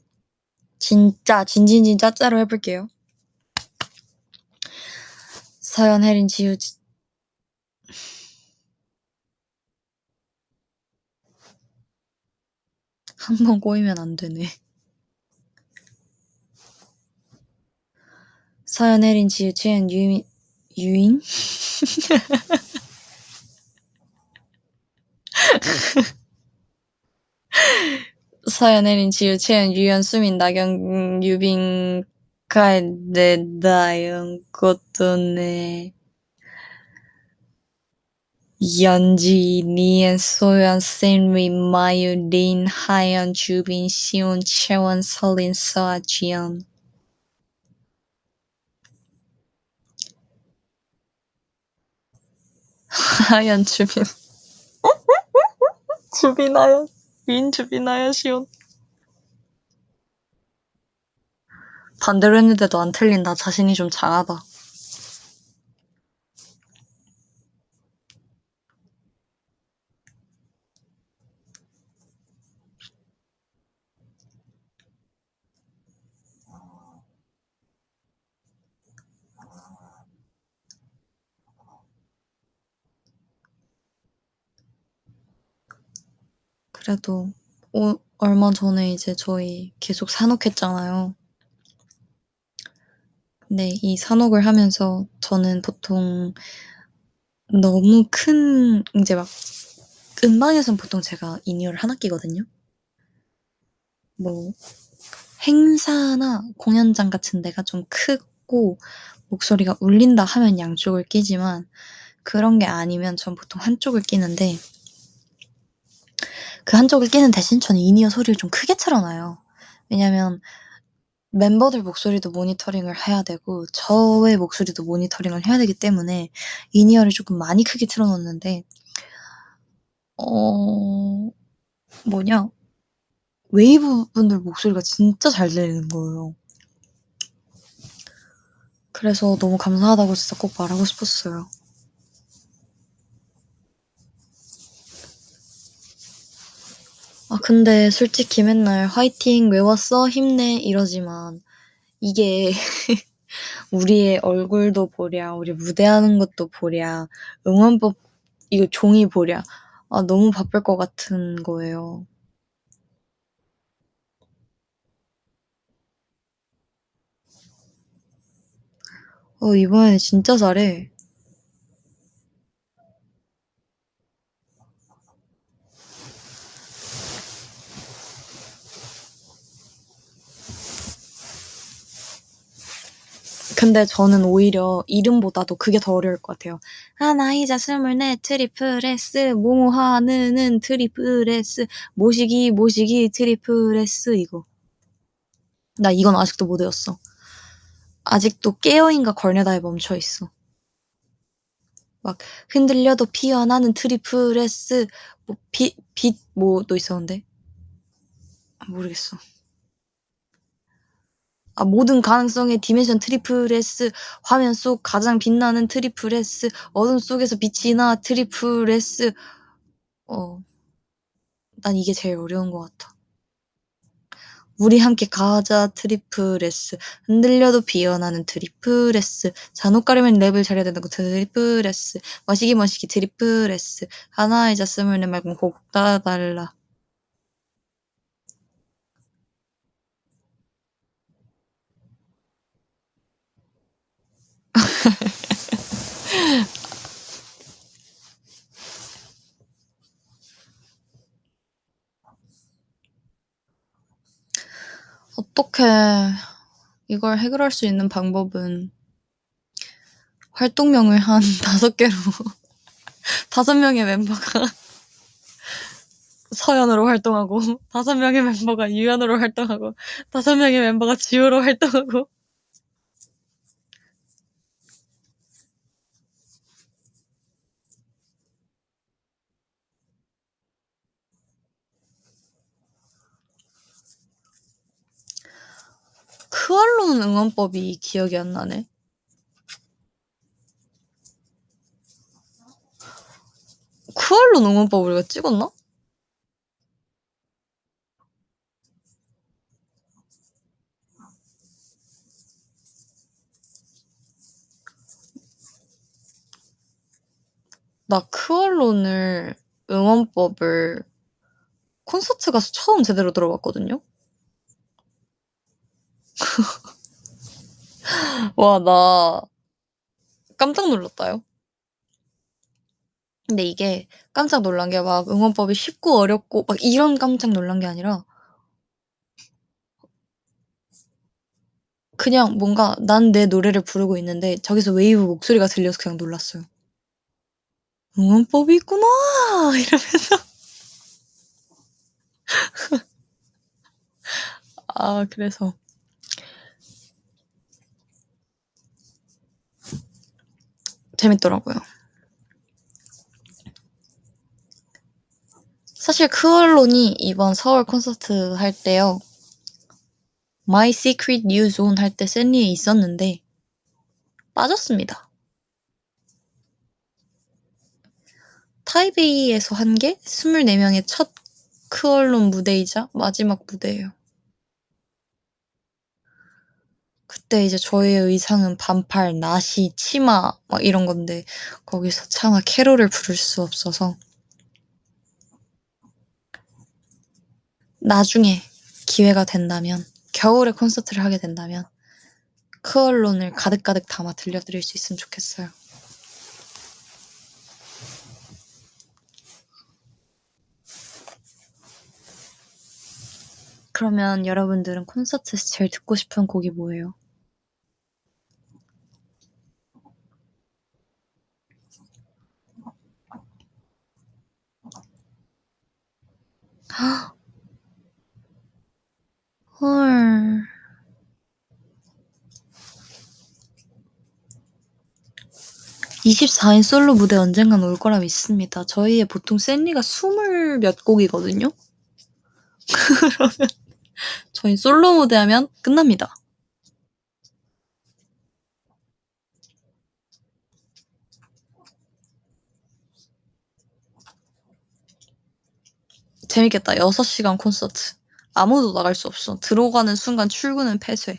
진짜 진진진 짜짜로 해볼게요. 서연, 혜린, 지우. 한 번 꼬이면 안 되네. 서연, 혜린, 지우, 채연, 유인? 서연, 혜린, 지우, 채연, 유연, 수민, 나경, 유빈, 카이데, 다현, 코토네. 연지, 니엔, 소연, 센리, 마유, 린, 하연, 주빈, 시온, 채원, 설린, 서아, 지연. 하연, 주빈. 주빈, 하연. 린, 주빈, 하연, 시온. 반대로 했는데도 안 틀린다. 자신이 좀 장하다. 그래도 얼마 전에 이제 저희 계속 산옥했잖아요. 근데 이 산옥을 하면서 저는 보통 너무 큰 이제 막 음방에선 보통 제가 인이어를 하나 끼거든요. 뭐 행사나 공연장 같은 데가 좀 크고 목소리가 울린다 하면 양쪽을 끼지만 그런 게 아니면 전 보통 한쪽을 끼는데 그 한쪽을 끼는 대신 저는 인이어 소리를 좀 크게 틀어놔요. 왜냐면 멤버들 목소리도 모니터링을 해야 되고 저의 목소리도 모니터링을 해야 되기 때문에 인이어를 조금 많이 크게 틀어 놓는데 뭐냐 웨이브 분들 목소리가 진짜 잘 들리는 거예요. 그래서 너무 감사하다고 진짜 꼭 말하고 싶었어요. 근데 솔직히 맨날 "화이팅! 외웠어? 힘내." 이러지만 이게 우리의 얼굴도 보랴 우리 무대하는 것도 보랴 응원법 이거 종이 보랴 너무 바쁠 것 같은 거예요. 이번에는 진짜 잘해. 근데 저는 오히려 이름보다도 그게 더 어려울 것 같아요. 나이자 24 트리플 S 모모하느는 트리플 S 모시기 트리플 S 이거. 나 이건 아직도 못 외웠어. 아직도 깨어인가 걸레다에 멈춰 있어. 막 흔들려도 피어나는 트리플 S 빛 또 있었는데 모르겠어. 모든 가능성의 디멘션 트리플 S 화면 속 가장 빛나는 트리플 S 어둠 속에서 빛이 나 트리플 S 난 이게 제일 어려운 것 같아. 우리 함께 가자 트리플 S 흔들려도 피어나는 트리플 S 잔혹 가려면 랩을 잘해야 된다고 트리플 S 머시기 트리플 S 하나이자 24 말고 곡 따달라. 어떻게 이걸 해결할 수 있는 방법은 활동명을 한 5개로 5명의 멤버가 서연으로 활동하고 5명의 멤버가 유연으로 활동하고 5명의 멤버가 지우로 활동하고 크알론 응원법이 기억이 안 나네. 크알론 응원법 우리가 찍었나? 나 크알론을 응원법을 콘서트 가서 처음 제대로 들어봤거든요. 와, 나 깜짝 놀랐다요. 근데 이게 깜짝 놀란 게 막 응원법이 쉽고 어렵고 막 이런 깜짝 놀란 게 아니라 그냥 뭔가 난 내 노래를 부르고 있는데 저기서 웨이브 목소리가 들려서 그냥 놀랐어요. 응원법이 있구나 이러면서 그래서 재밌더라고요. 사실 크얼론이 이번 서울 콘서트 할 때요. My Secret New Zone 할 때 샌리에 있었는데 빠졌습니다. 타이베이에서 한 게 24명의 첫 크얼론 무대이자 마지막 무대예요. 그때 이제 저희의 의상은 반팔, 나시, 치마 막 이런 건데 거기서 차마 캐롤을 부를 수 없어서 나중에 기회가 된다면 겨울에 콘서트를 하게 된다면 크얼론을 가득가득 담아 들려드릴 수 있으면 좋겠어요. 그러면 여러분들은 콘서트에서 제일 듣고 싶은 곡이 뭐예요? 헐. 24인 솔로 무대 언젠간 올 거라 믿습니다. 저희의 보통 샌리가 20몇 곡이거든요? 그러면 저희 솔로 무대 하면 끝납니다. 재밌겠다. 6시간 콘서트. 아무도 나갈 수 없어. 들어가는 순간 출근은 폐쇄.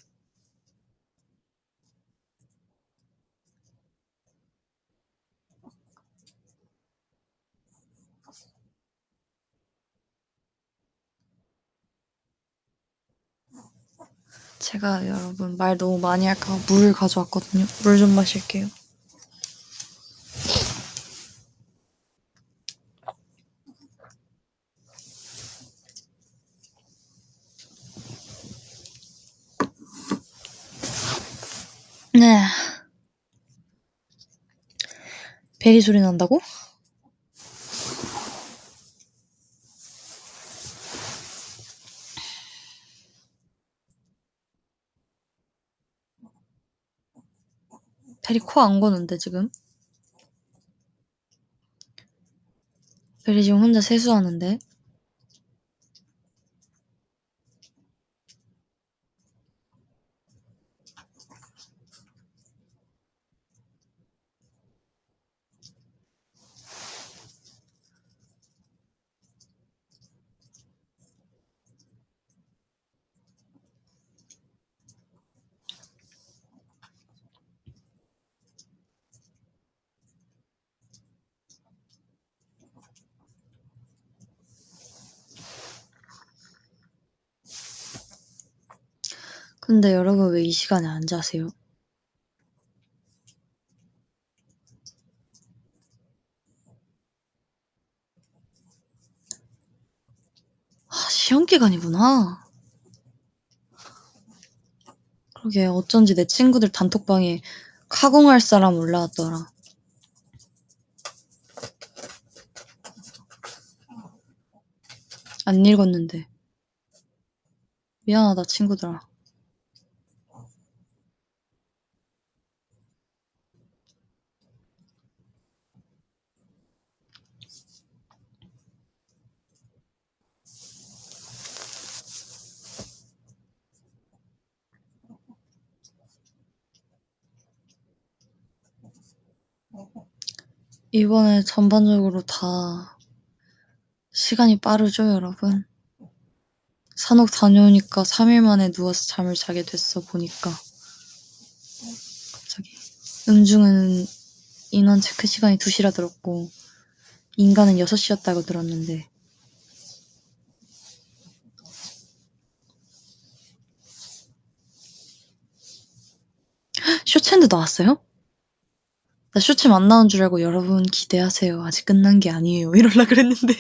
제가 여러분 말 너무 많이 할까 봐 물 가져왔거든요. 물 좀 마실게요. 네. 베리 소리 난다고? 베리 코 안 고는데 지금? 베리 지금 혼자 세수하는데? 근데 여러분 왜 이 시간에 안 자세요? 시험 기간이구나. 그러게 어쩐지 내 친구들 단톡방에 카공할 사람 올라왔더라. 안 읽었는데. 미안하다 친구들아. 이번에 전반적으로 다 시간이 빠르죠 여러분? 산옥 다녀오니까 3일 만에 누워서 잠을 자게 됐어 보니까 갑자기 음중은 인원 체크 시간이 2시라 들었고 인간은 6시였다고 들었는데 쇼챔도 나왔어요? 나 쇼챔 안 나온 줄 알고 여러분 기대하세요. 아직 끝난 게 아니에요. 이럴라 그랬는데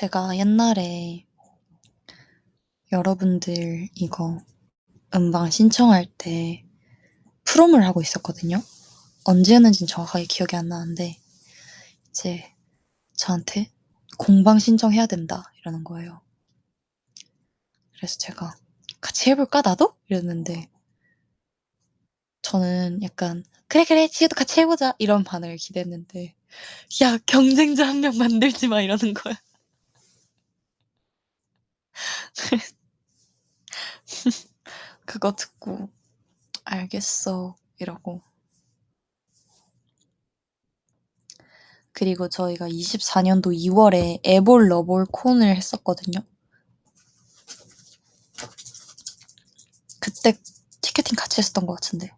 제가 옛날에 여러분들 이거 음방 신청할 때 프롬을 하고 있었거든요. 언제였는지는 정확하게 기억이 안 나는데 이제 저한테 공방 신청해야 된다 이러는 거예요. 그래서 제가 같이 해볼까 나도? 이랬는데 저는 약간 그래 지우도 같이 해보자 이런 반응을 기대했는데 야 경쟁자 한 명 만들지 마 이러는 거야. 그거 듣고 알겠어 이러고 그리고 저희가 24년도 2월에 에볼 러볼 콘을 했었거든요. 그때 티켓팅 같이 했었던 것 같은데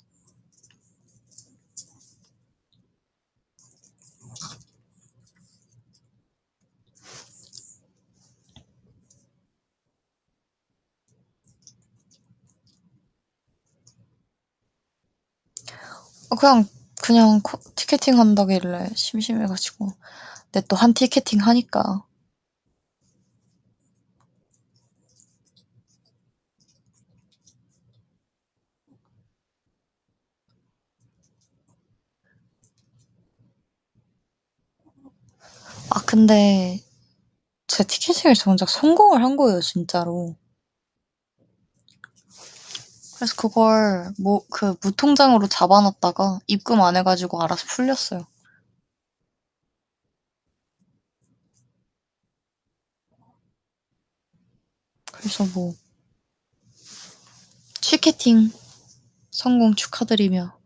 그냥 티켓팅 한다길래 심심해가지고 근데 또 한 티켓팅 하니까 근데 제 티켓팅을 정작 성공을 한 거예요 진짜로. 그래서 그걸 무통장으로 잡아놨다가 입금 안 해가지고 알아서 풀렸어요. 그래서 티켓팅 성공 축하드리며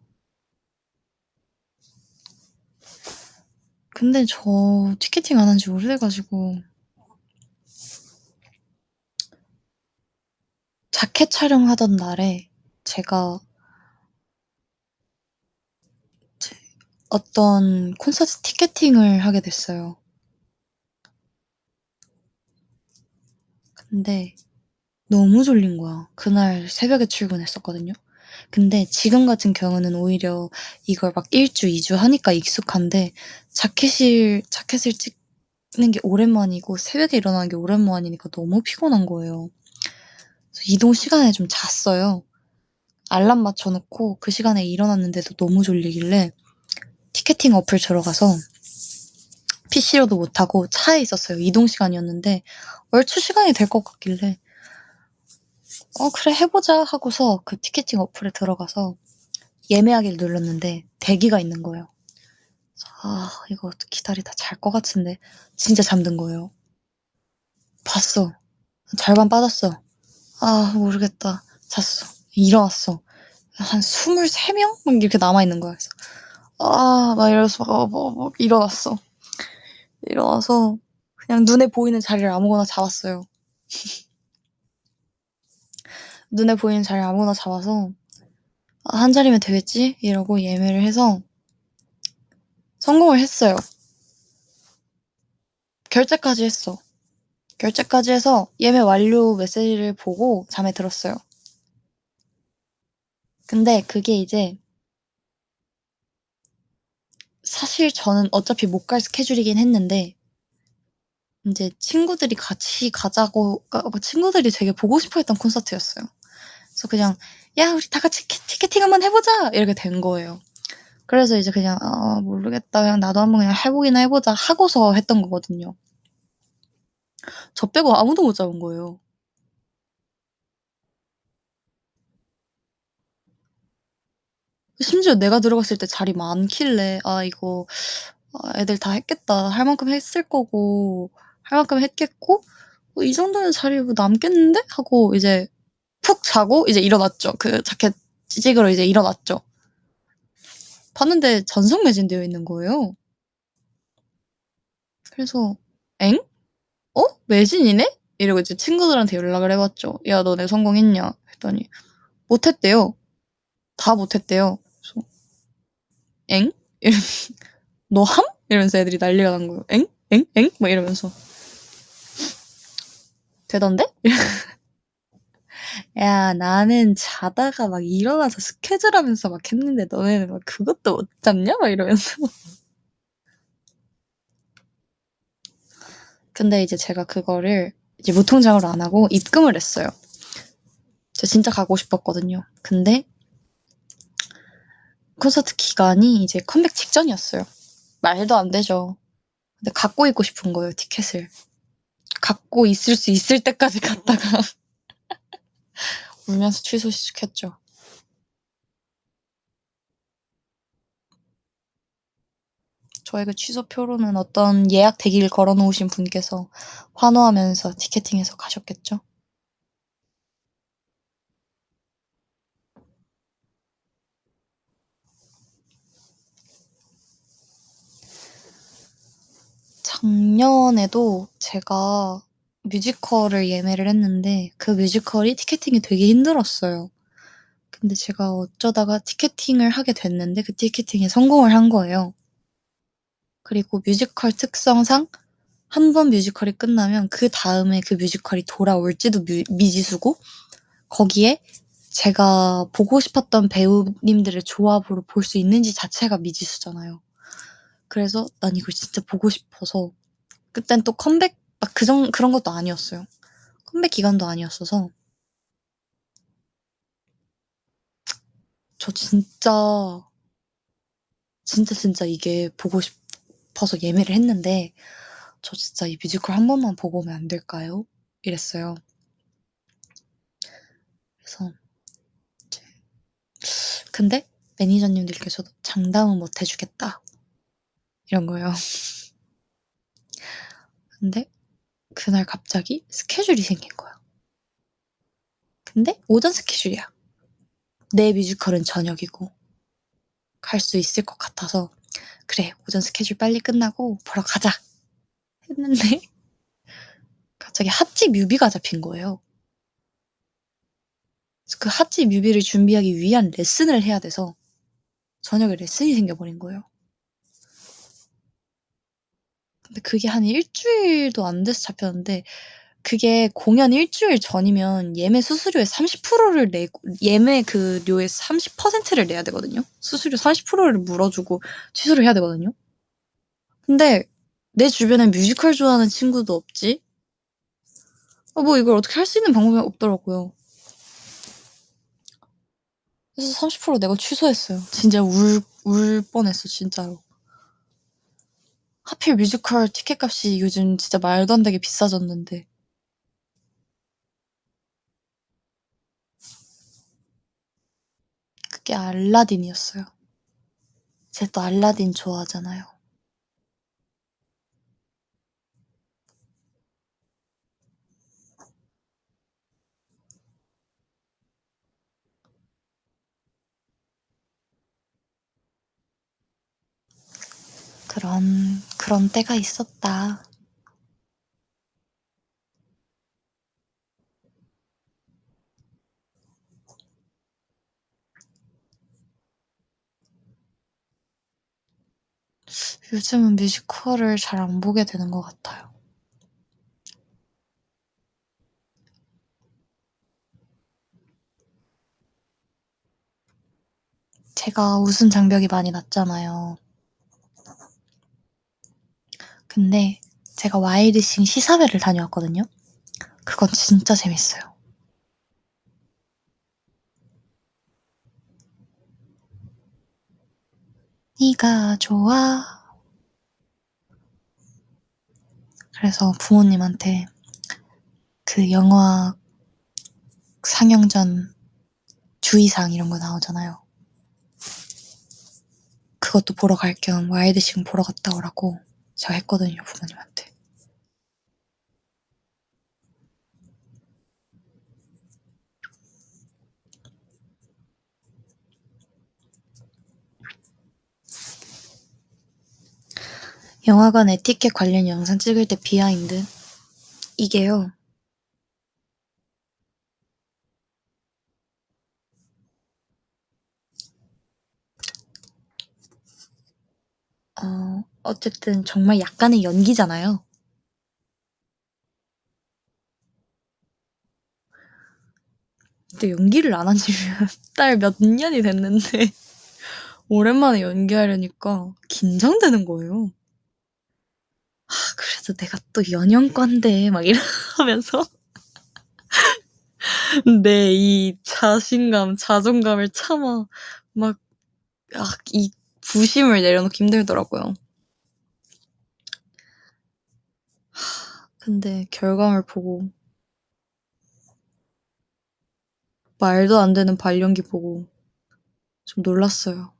근데 저 티켓팅 안 한 지 오래돼가지고 자켓 촬영하던 날에 제가 어떤 콘서트 티켓팅을 하게 됐어요. 근데 너무 졸린 거야. 그날 새벽에 출근했었거든요. 근데 지금 같은 경우는 오히려 이걸 막 1주, 2주 하니까 익숙한데 자켓을 찍는 게 오랜만이고 새벽에 일어나는 게 오랜만이니까 너무 피곤한 거예요. 그래서 이동 시간에 좀 잤어요. 알람 맞춰놓고 그 시간에 일어났는데도 너무 졸리길래 티켓팅 어플 들어가서 PC로도 못하고 차에 있었어요. 이동 시간이었는데 얼추 시간이 될 것 같길래 그래 해보자 하고서 그 티켓팅 어플에 들어가서 예매하기를 눌렀는데 대기가 있는 거예요. 이거 기다리다 잘 것 같은데 진짜 잠든 거예요. 봤어. 절반 빠졌어. 모르겠다. 잤어. 일어났어. 한 23명? 막 이렇게 남아있는 거야. 그래서 막 이러면서 막 일어났어. 일어나서 그냥 눈에 보이는 자리를 아무거나 잡았어요. 눈에 보이는 자리를 아무거나 잡아서 한 자리면 되겠지? 이러고 예매를 해서 성공을 했어요. 결제까지 했어. 결제까지 해서 예매 완료 메시지를 보고 잠에 들었어요. 근데 그게 이제 사실 저는 어차피 못 갈 스케줄이긴 했는데 이제 친구들이 같이 가자고 친구들이 되게 보고 싶어 했던 콘서트였어요. 그래서 그냥 야 우리 다 같이 티켓팅 한번 해보자 이렇게 된 거예요. 그래서 이제 그냥 모르겠다 그냥 나도 한번 그냥 해보기나 해보자 하고서 했던 거거든요. 저 빼고 아무도 못 잡은 거예요. 심지어 내가 들어갔을 때 자리 많길래 이거 애들 다 했겠다. 할 만큼 했을 거고 할 만큼 했겠고 이 정도면 자리 남겠는데? 하고 이제 푹 자고 이제 일어났죠. 그 자켓 찍으러 이제 일어났죠. 봤는데 전성 매진되어 있는 거예요. 그래서 엥? 매진이네? 이러고 이제 친구들한테 연락을 해봤죠. 야 너네 성공했냐? 했더니 못했대요. 다 못했대요. 그래서 엥? 너 함? 이러면서 애들이 난리가 난 거예요. 엥? 엥? 엥? 막 이러면서 되던데? 야 나는 자다가 막 일어나서 스케줄하면서 막 했는데 너네는 막 그것도 못 잡냐? 막 이러면서 근데 이제 제가 그거를 이제 무통장으로 안 하고 입금을 했어요. 저 진짜 가고 싶었거든요. 근데 콘서트 기간이 이제 컴백 직전이었어요. 말도 안 되죠. 근데 갖고 있고 싶은 거예요, 티켓을. 갖고 있을 수 있을 때까지 갔다가 울면서 취소시켰죠. 저에게 취소표로는 어떤 예약 대기를 걸어놓으신 분께서 환호하면서 티켓팅해서 가셨겠죠. 작년에도 제가 뮤지컬을 예매를 했는데 그 뮤지컬이 티켓팅이 되게 힘들었어요. 근데 제가 어쩌다가 티켓팅을 하게 됐는데 그 티켓팅에 성공을 한 거예요. 그리고 뮤지컬 특성상 한 번 뮤지컬이 끝나면 그 다음에 그 뮤지컬이 돌아올지도 미지수고 거기에 제가 보고 싶었던 배우님들의 조합으로 볼 수 있는지 자체가 미지수잖아요. 그래서 난 이걸 진짜 보고 싶어서 그땐 또 컴백 막 그런 것도 아니었어요. 컴백 기간도 아니었어서 저 진짜 이게 보고 싶어서 예매를 했는데 저 진짜 이 뮤지컬 한 번만 보고 오면 안 될까요? 이랬어요. 그래서 이제 근데 매니저님들께서도 장담은 못 해주겠다 이런 거예요. 근데 그날 갑자기 스케줄이 생긴 거야. 근데 오전 스케줄이야. 내 뮤지컬은 저녁이고 갈 수 있을 것 같아서 그래 오전 스케줄 빨리 끝나고 보러 가자 했는데 갑자기 핫집 뮤비가 잡힌 거예요. 그래서 그 핫집 뮤비를 준비하기 위한 레슨을 해야 돼서 저녁에 레슨이 생겨버린 거예요. 근데 그게 한 일주일도 안 돼서 잡혔는데 그게 공연 일주일 전이면 예매 수수료의 30%를 내고 예매 그 료의 30%를 내야 되거든요. 수수료 30%를 물어주고 취소를 해야 되거든요. 근데 내 주변에 뮤지컬 좋아하는 친구도 없지. 뭐 이걸 어떻게 할 수 있는 방법이 없더라고요. 그래서 30% 내고 취소했어요. 진짜 울 뻔했어, 진짜로. 하필 뮤지컬 티켓값이 요즘 진짜 말도 안 되게 비싸졌는데. 그게 알라딘이었어요. 제가 또 알라딘 좋아하잖아요. 그런 때가 있었다. 요즘은 뮤지컬을 잘 안 보게 되는 것 같아요. 제가 웃음 장벽이 많이 낮잖아요. 근데 제가 와이드싱 시사회를 다녀왔거든요. 그건 진짜 재밌어요. 네가 좋아. 그래서 부모님한테 그 영화 상영 전 주의사항 이런 거 나오잖아요. 그것도 보러 갈 겸 와이드싱 보러 갔다 오라고 제가 했거든요, 부모님한테. 영화관 에티켓 관련 영상 찍을 때 비하인드. 이게요. 어쨌든 정말 약간의 연기잖아요. 근데 연기를 안 한 지 몇 달 몇 년이 됐는데 오랜만에 연기하려니까 긴장되는 거예요. 그래도 내가 또 연영과인데 막 이러면서 내 이 자신감, 자존감을 참아 막 이 부심을 내려놓기 힘들더라고요. 근데 결과물 보고 말도 안 되는 발연기 보고 좀 놀랐어요.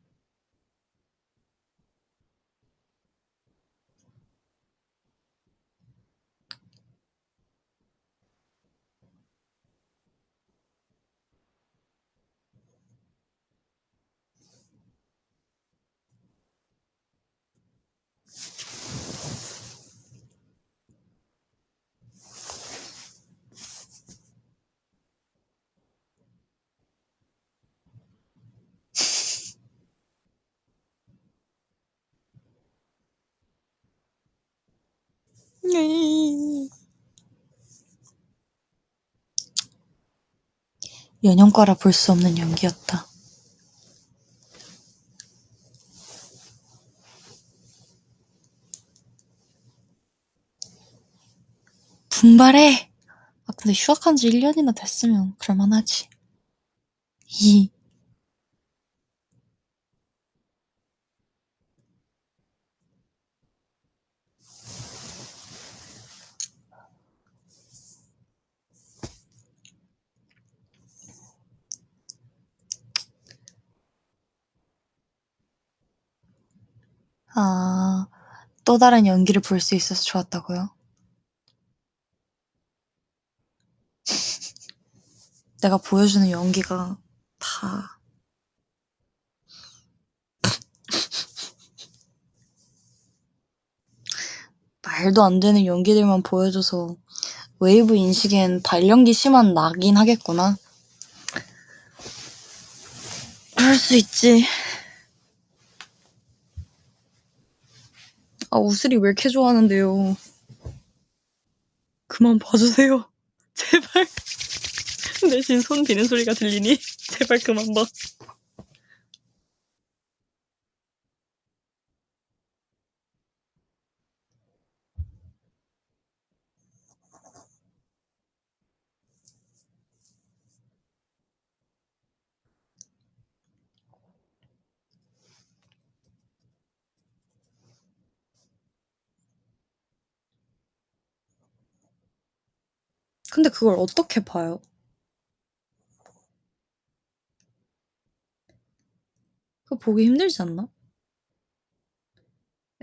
연영과라 볼 수 없는 연기였다. 분발해! 근데 휴학한 지 1년이나 됐으면 그럴만하지. 또 다른 연기를 볼 수 있어서 좋았다고요? 내가 보여주는 연기가 다 말도 안 되는 연기들만 보여줘서 웨이브 인식엔 발연기 심한 나긴 하겠구나. 그럴 수 있지. 우슬이 왜 이렇게 좋아하는데요. 그만 봐주세요. 제발. 대신 손 비는 소리가 들리니 제발 그만 봐. 근데 그걸 어떻게 봐요? 그거 보기 힘들지 않나?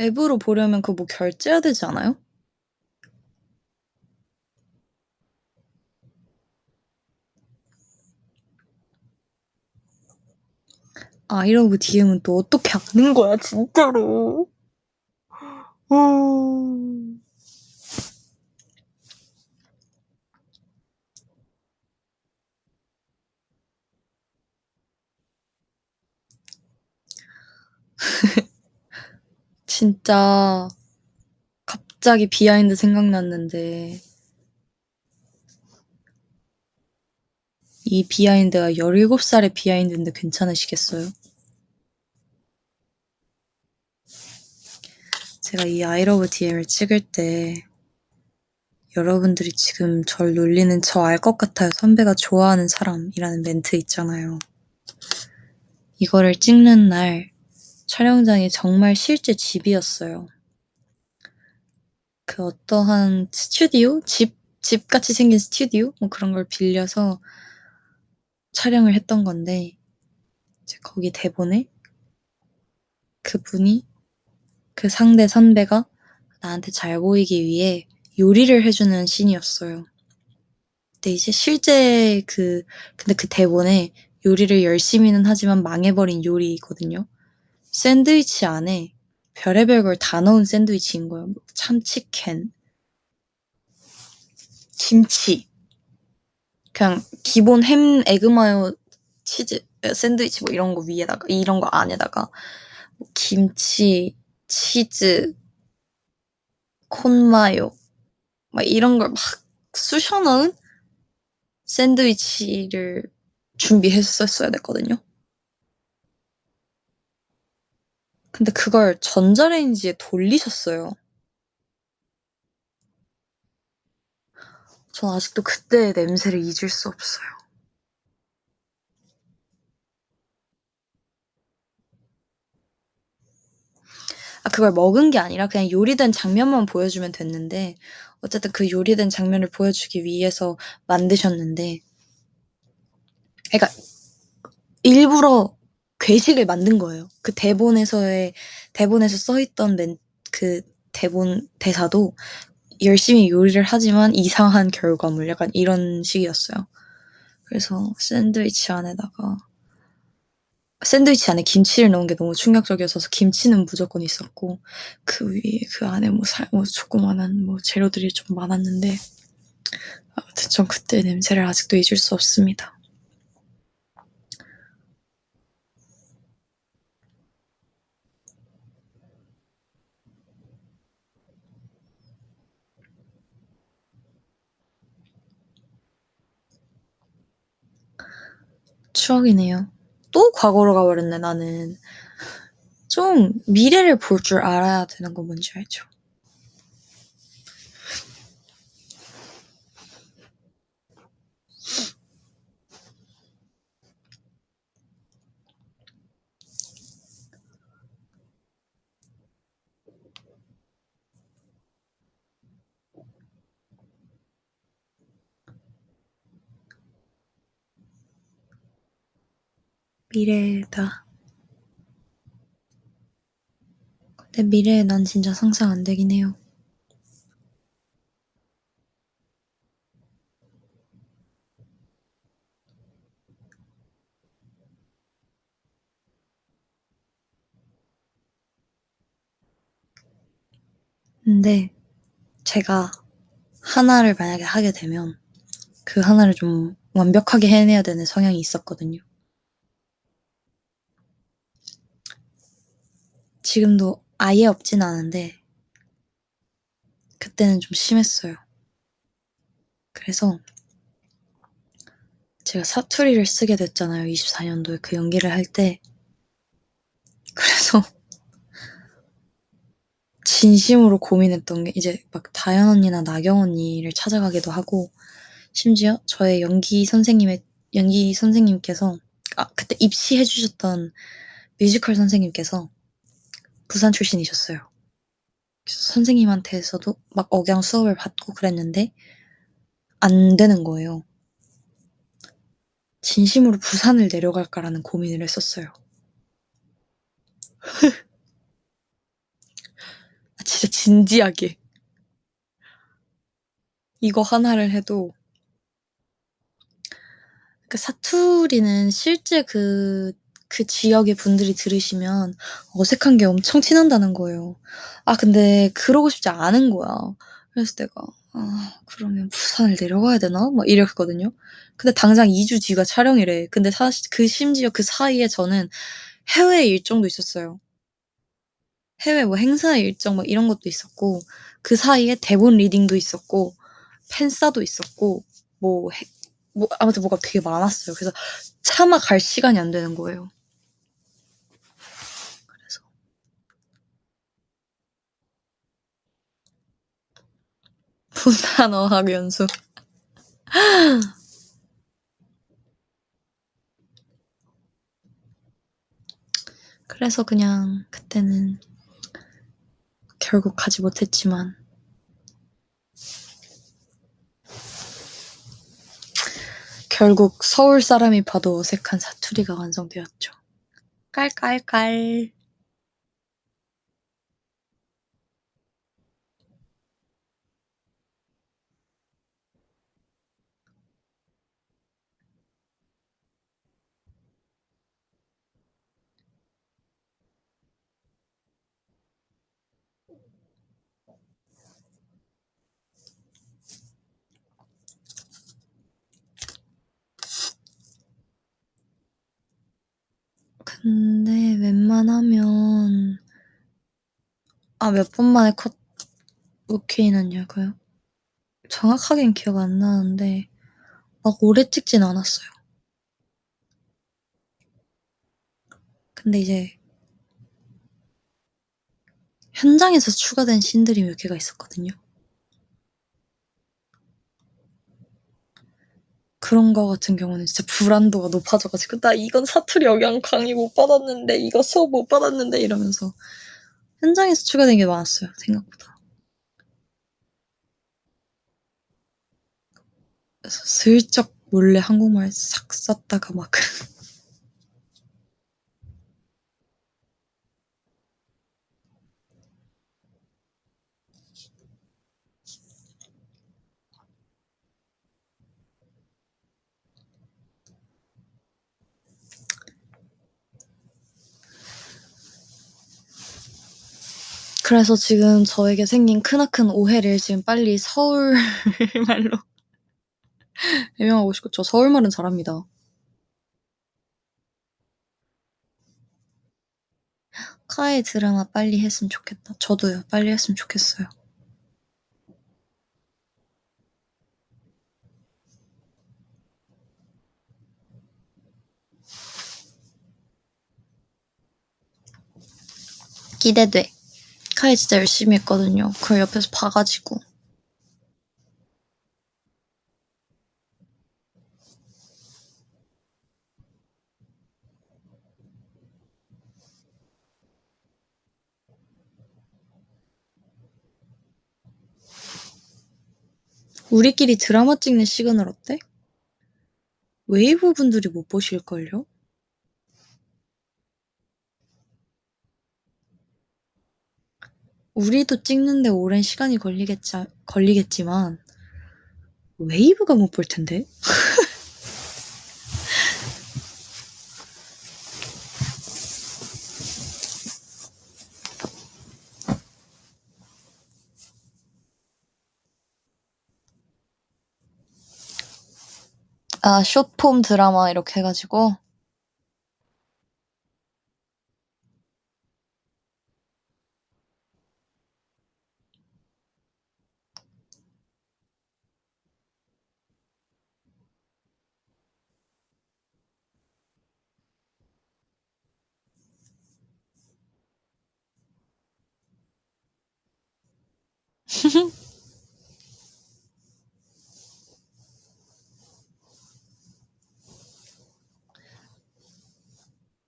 앱으로 보려면 그거 뭐 결제해야 되지 않아요? 아이러브 DM은 또 어떻게 아는 거야 진짜로. 진짜 갑자기 비하인드 생각났는데 이 비하인드가 17살의 비하인드인데 괜찮으시겠어요? 제가 이 아이러브 DM을 찍을 때 여러분들이 지금 절 놀리는 저 알 것 같아요. 선배가 좋아하는 사람이라는 멘트 있잖아요. 이거를 찍는 날 촬영장이 정말 실제 집이었어요. 그 어떠한 스튜디오? 집같이 생긴 스튜디오? 뭐 그런 걸 빌려서 촬영을 했던 건데 이제 거기 대본에 그분이 그 상대 선배가 나한테 잘 보이기 위해 요리를 해주는 씬이었어요. 근데 이제 실제 근데 그 대본에 요리를 열심히는 하지만 망해버린 요리거든요. 샌드위치 안에 별의별 걸 다 넣은 샌드위치인 거예요. 뭐 참치캔, 김치, 그냥 기본 햄, 에그마요, 치즈, 샌드위치 뭐 이런 거 위에다가, 이런 거 안에다가 뭐 김치, 치즈, 콘마요 막 이런 걸 막 쑤셔 넣은 샌드위치를 준비했었어야 됐거든요. 근데 그걸 전자레인지에 돌리셨어요. 전 아직도 그때의 냄새를 잊을 수 없어요. 그걸 먹은 게 아니라 그냥 요리된 장면만 보여주면 됐는데 어쨌든 그 요리된 장면을 보여주기 위해서 만드셨는데, 그러니까 일부러 괴식을 만든 거예요. 그 대본에서 써 있던 그 대본 대사도 열심히 요리를 하지만 이상한 결과물, 약간 이런 식이었어요. 그래서 샌드위치 안에 김치를 넣은 게 너무 충격적이어서 김치는 무조건 있었고, 그 위에 그 안에 조그마한 재료들이 좀 많았는데, 아무튼 전 그때 냄새를 아직도 잊을 수 없습니다. 추억이네요. 또 과거로 가버렸네, 나는. 좀 미래를 볼 줄 알아야 되는 거 뭔지 알죠? 미래다. 근데 미래에 난 진짜 상상 안 되긴 해요. 근데 제가 하나를 만약에 하게 되면 그 하나를 좀 완벽하게 해내야 되는 성향이 있었거든요. 지금도 아예 없진 않은데 그때는 좀 심했어요. 그래서 제가 사투리를 쓰게 됐잖아요. 24년도에 그 연기를 할 때. 그래서 진심으로 고민했던 게, 이제 막 다현 언니나 나경 언니를 찾아가기도 하고, 심지어 저의 연기 선생님께서, 그때 입시해 주셨던 뮤지컬 선생님께서 부산 출신이셨어요. 그래서 선생님한테서도 막 억양 수업을 받고 그랬는데 안 되는 거예요. 진심으로 부산을 내려갈까라는 고민을 했었어요. 진짜 진지하게. 이거 하나를 해도, 그 사투리는 실제 그 지역의 분들이 들으시면 어색한 게 엄청 티난다는 거예요. 근데 그러고 싶지 않은 거야. 그래서 내가, 그러면 부산을 내려가야 되나? 막 이랬거든요. 근데 당장 2주 뒤가 촬영이래. 근데 사실 심지어 그 사이에 저는 해외 일정도 있었어요. 해외 행사 일정 이런 것도 있었고, 그 사이에 대본 리딩도 있었고, 팬싸도 있었고, 뭐, 아무튼 뭐가 되게 많았어요. 그래서 차마 갈 시간이 안 되는 거예요. 그래서 부산 어학 연수. 그래서 그냥 그때는 결국 가지 못했지만, 결국 서울 사람이 봐도 어색한 사투리가 완성되었죠. 깔깔깔. 근데 웬만하면, 몇 번 만에 오케이 났냐고요? 정확하게는 기억 안 나는데 막 오래 찍진 않았어요. 근데 이제 현장에서 추가된 씬들이 몇 개가 있었거든요. 그런 거 같은 경우는 진짜 불안도가 높아져가지고 나 이건 사투리 영양 강의 못 받았는데 이거 수업 못 받았는데 이러면서 현장에서 추가된 게 많았어요. 생각보다. 그래서 슬쩍 몰래 한국말 싹 썼다가 막 그래서 지금 저에게 생긴 크나큰 오해를 지금 빨리 서울말로 해명하고 싶고 저 서울말은 잘합니다. 카의 드라마 빨리 했으면 좋겠다. 저도요. 빨리 했으면 좋겠어요. 기대돼. 카이 진짜 열심히 했거든요. 그걸 옆에서 봐가지고. 우리끼리 드라마 찍는 시그널 어때? 웨이브 분들이 못 보실걸요? 우리도 찍는데 오랜 시간이 걸리겠지만 웨이브가 못 볼 텐데? 아, 숏폼 드라마 이렇게 해가지고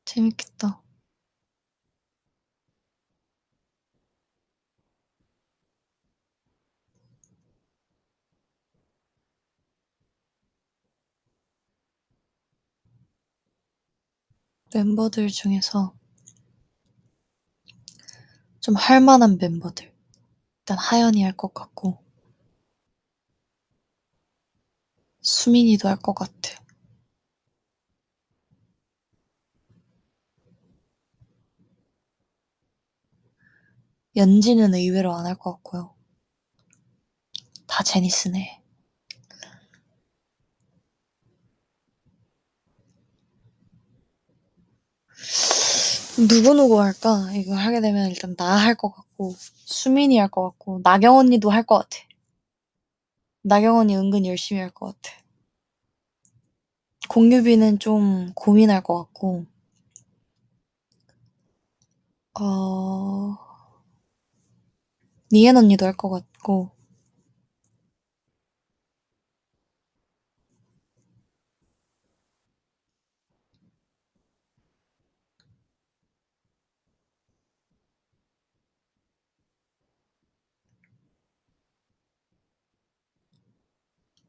재밌겠다. 멤버들 중에서 좀 할만한 멤버들. 일단 하연이 할 것 같고 수민이도 할 것 같아. 연지는 의외로 안 할 것 같고요. 다 제니스네. 누구 할까? 이거 하게 되면 일단 나 할 것 같고 수민이 할 것 같고 나경 언니도 할 것 같아. 나경 언니 은근 열심히 할 것 같아. 공유비는 좀 고민할 것 같고 어... 니엔 언니도 할 것 같고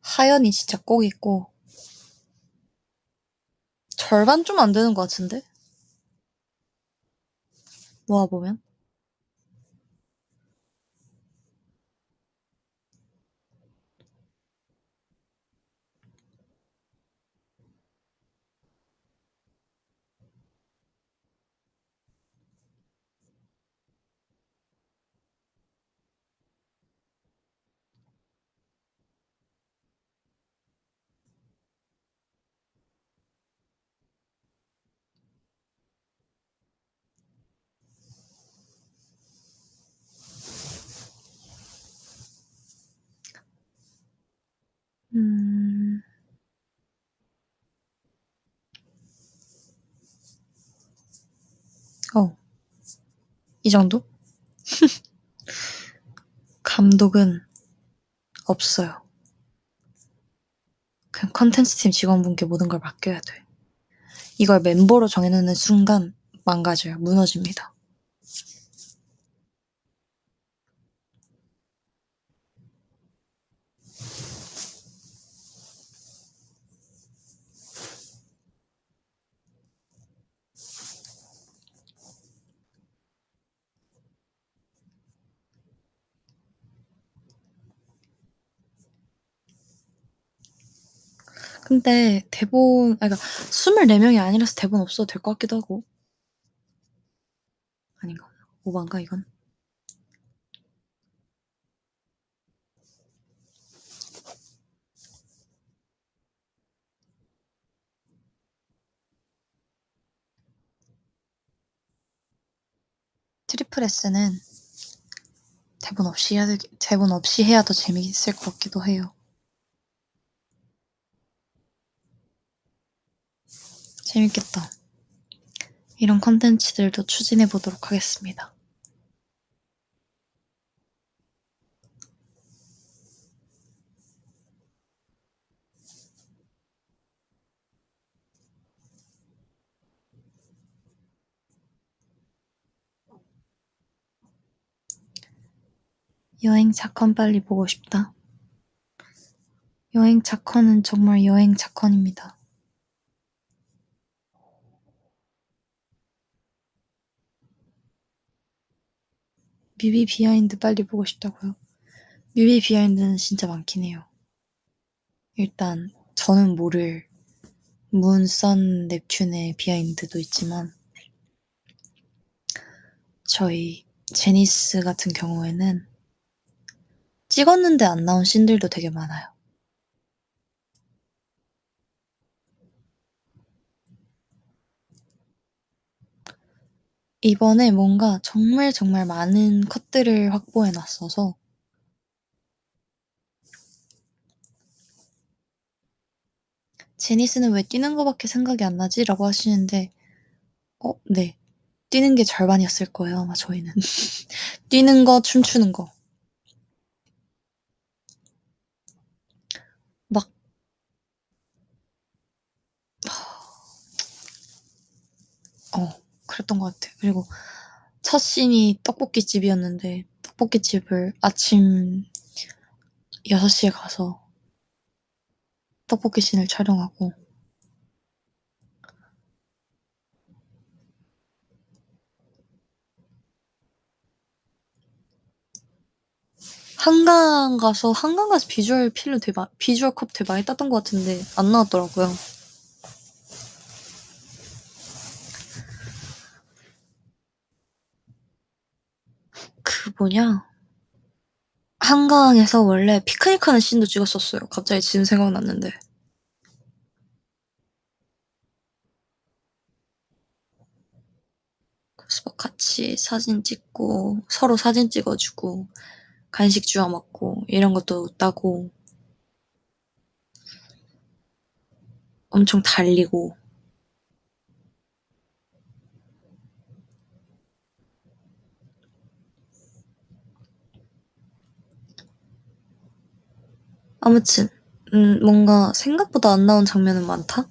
하연이 진짜 꼭 있고 절반 좀 안 되는 것 같은데? 모아보면 음... 이 정도? 감독은 없어요. 그냥 컨텐츠팀 직원분께 모든 걸 맡겨야 돼. 이걸 멤버로 정해놓는 순간 망가져요. 무너집니다. 근데 대본, 그러니까 24명이 아니라서 대본 없어도 될 것 같기도 하고. 아닌가? 오반가, 이건? 트리플 S는 대본 없이 해야 더 재미있을 것 같기도 해요. 재밌겠다. 이런 컨텐츠들도 추진해 보도록 하겠습니다. 여행 자컨 빨리 보고 싶다. 여행 자컨은 정말 여행 자컨입니다. 뮤비 비하인드 빨리 보고 싶다고요? 뮤비 비하인드는 진짜 많긴 해요. 일단 저는 모를 문, 선, 넵튠의 비하인드도 있지만 저희 제니스 같은 경우에는 찍었는데 안 나온 씬들도 되게 많아요. 이번에 뭔가 정말 정말 많은 컷들을 확보해 놨어서 제니스는 왜 뛰는 거밖에 생각이 안 나지? 라고 하시는데 네. 뛰는 게 절반이었을 거예요, 아마 저희는. 뛰는 거, 춤추는 거. 막, 그랬던 것 같아요. 그리고 첫 씬이 떡볶이집이었는데, 떡볶이집을 아침 6시에 가서 떡볶이 씬을 촬영하고, 한강 가서 비주얼 컵 되게 많이 땄던 것 같은데, 안 나왔더라고요. 그 뭐냐? 한강에서 원래 피크닉 하는 씬도 찍었었어요. 갑자기 지금 생각났는데. 그래서 막 같이 사진 찍고, 서로 사진 찍어주고, 간식 주워 먹고, 이런 것도 따고, 엄청 달리고. 아무튼, 뭔가 생각보다 안 나온 장면은 많다?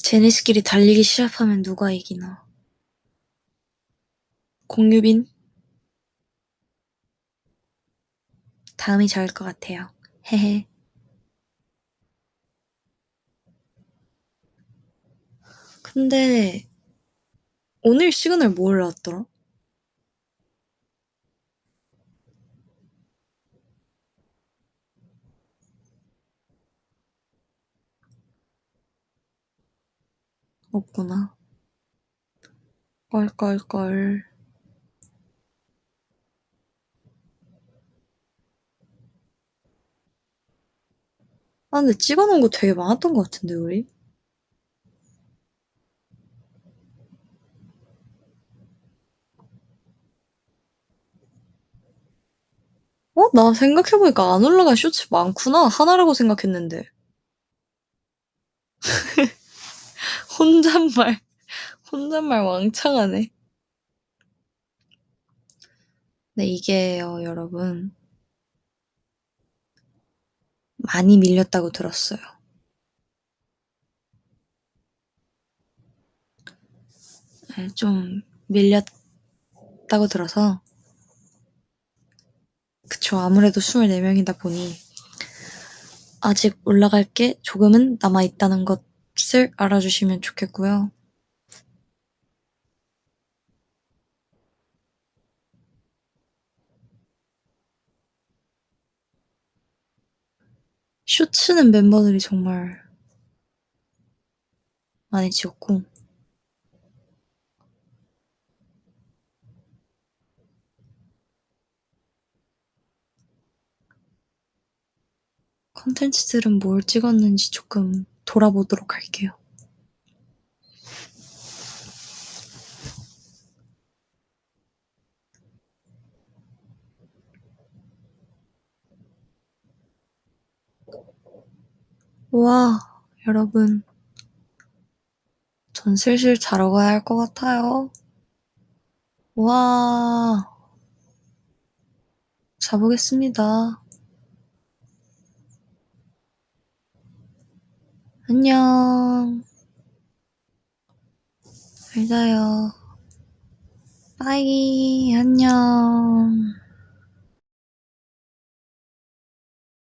제니스끼리 달리기 시합하면 누가 이기나. 공유빈? 다음이 저일 것 같아요. 헤헤. 근데, 오늘 시그널 뭐 올라왔더라? 없구나. 껄껄껄. 근데 찍어놓은 거 되게 많았던 것 같은데, 우리? 나 생각해보니까 안 올라간 쇼츠 많구나. 하나라고 생각했는데. 혼잣말 왕창 하네. 네, 이게요, 여러분. 많이 밀렸다고 들었어요. 네, 좀 밀렸다고 들어서. 그쵸. 아무래도 24명이다 보니 아직 올라갈 게 조금은 남아있다는 것을 알아주시면 좋겠고요. 쇼츠는 멤버들이 정말 많이 찍었고, 컨텐츠들은 뭘 찍었는지 조금 돌아보도록 할게요. 와, 여러분. 전 슬슬 자러 가야 할 것 같아요. 와, 자보겠습니다. 안녕. 잘 자요. 빠이, 안녕.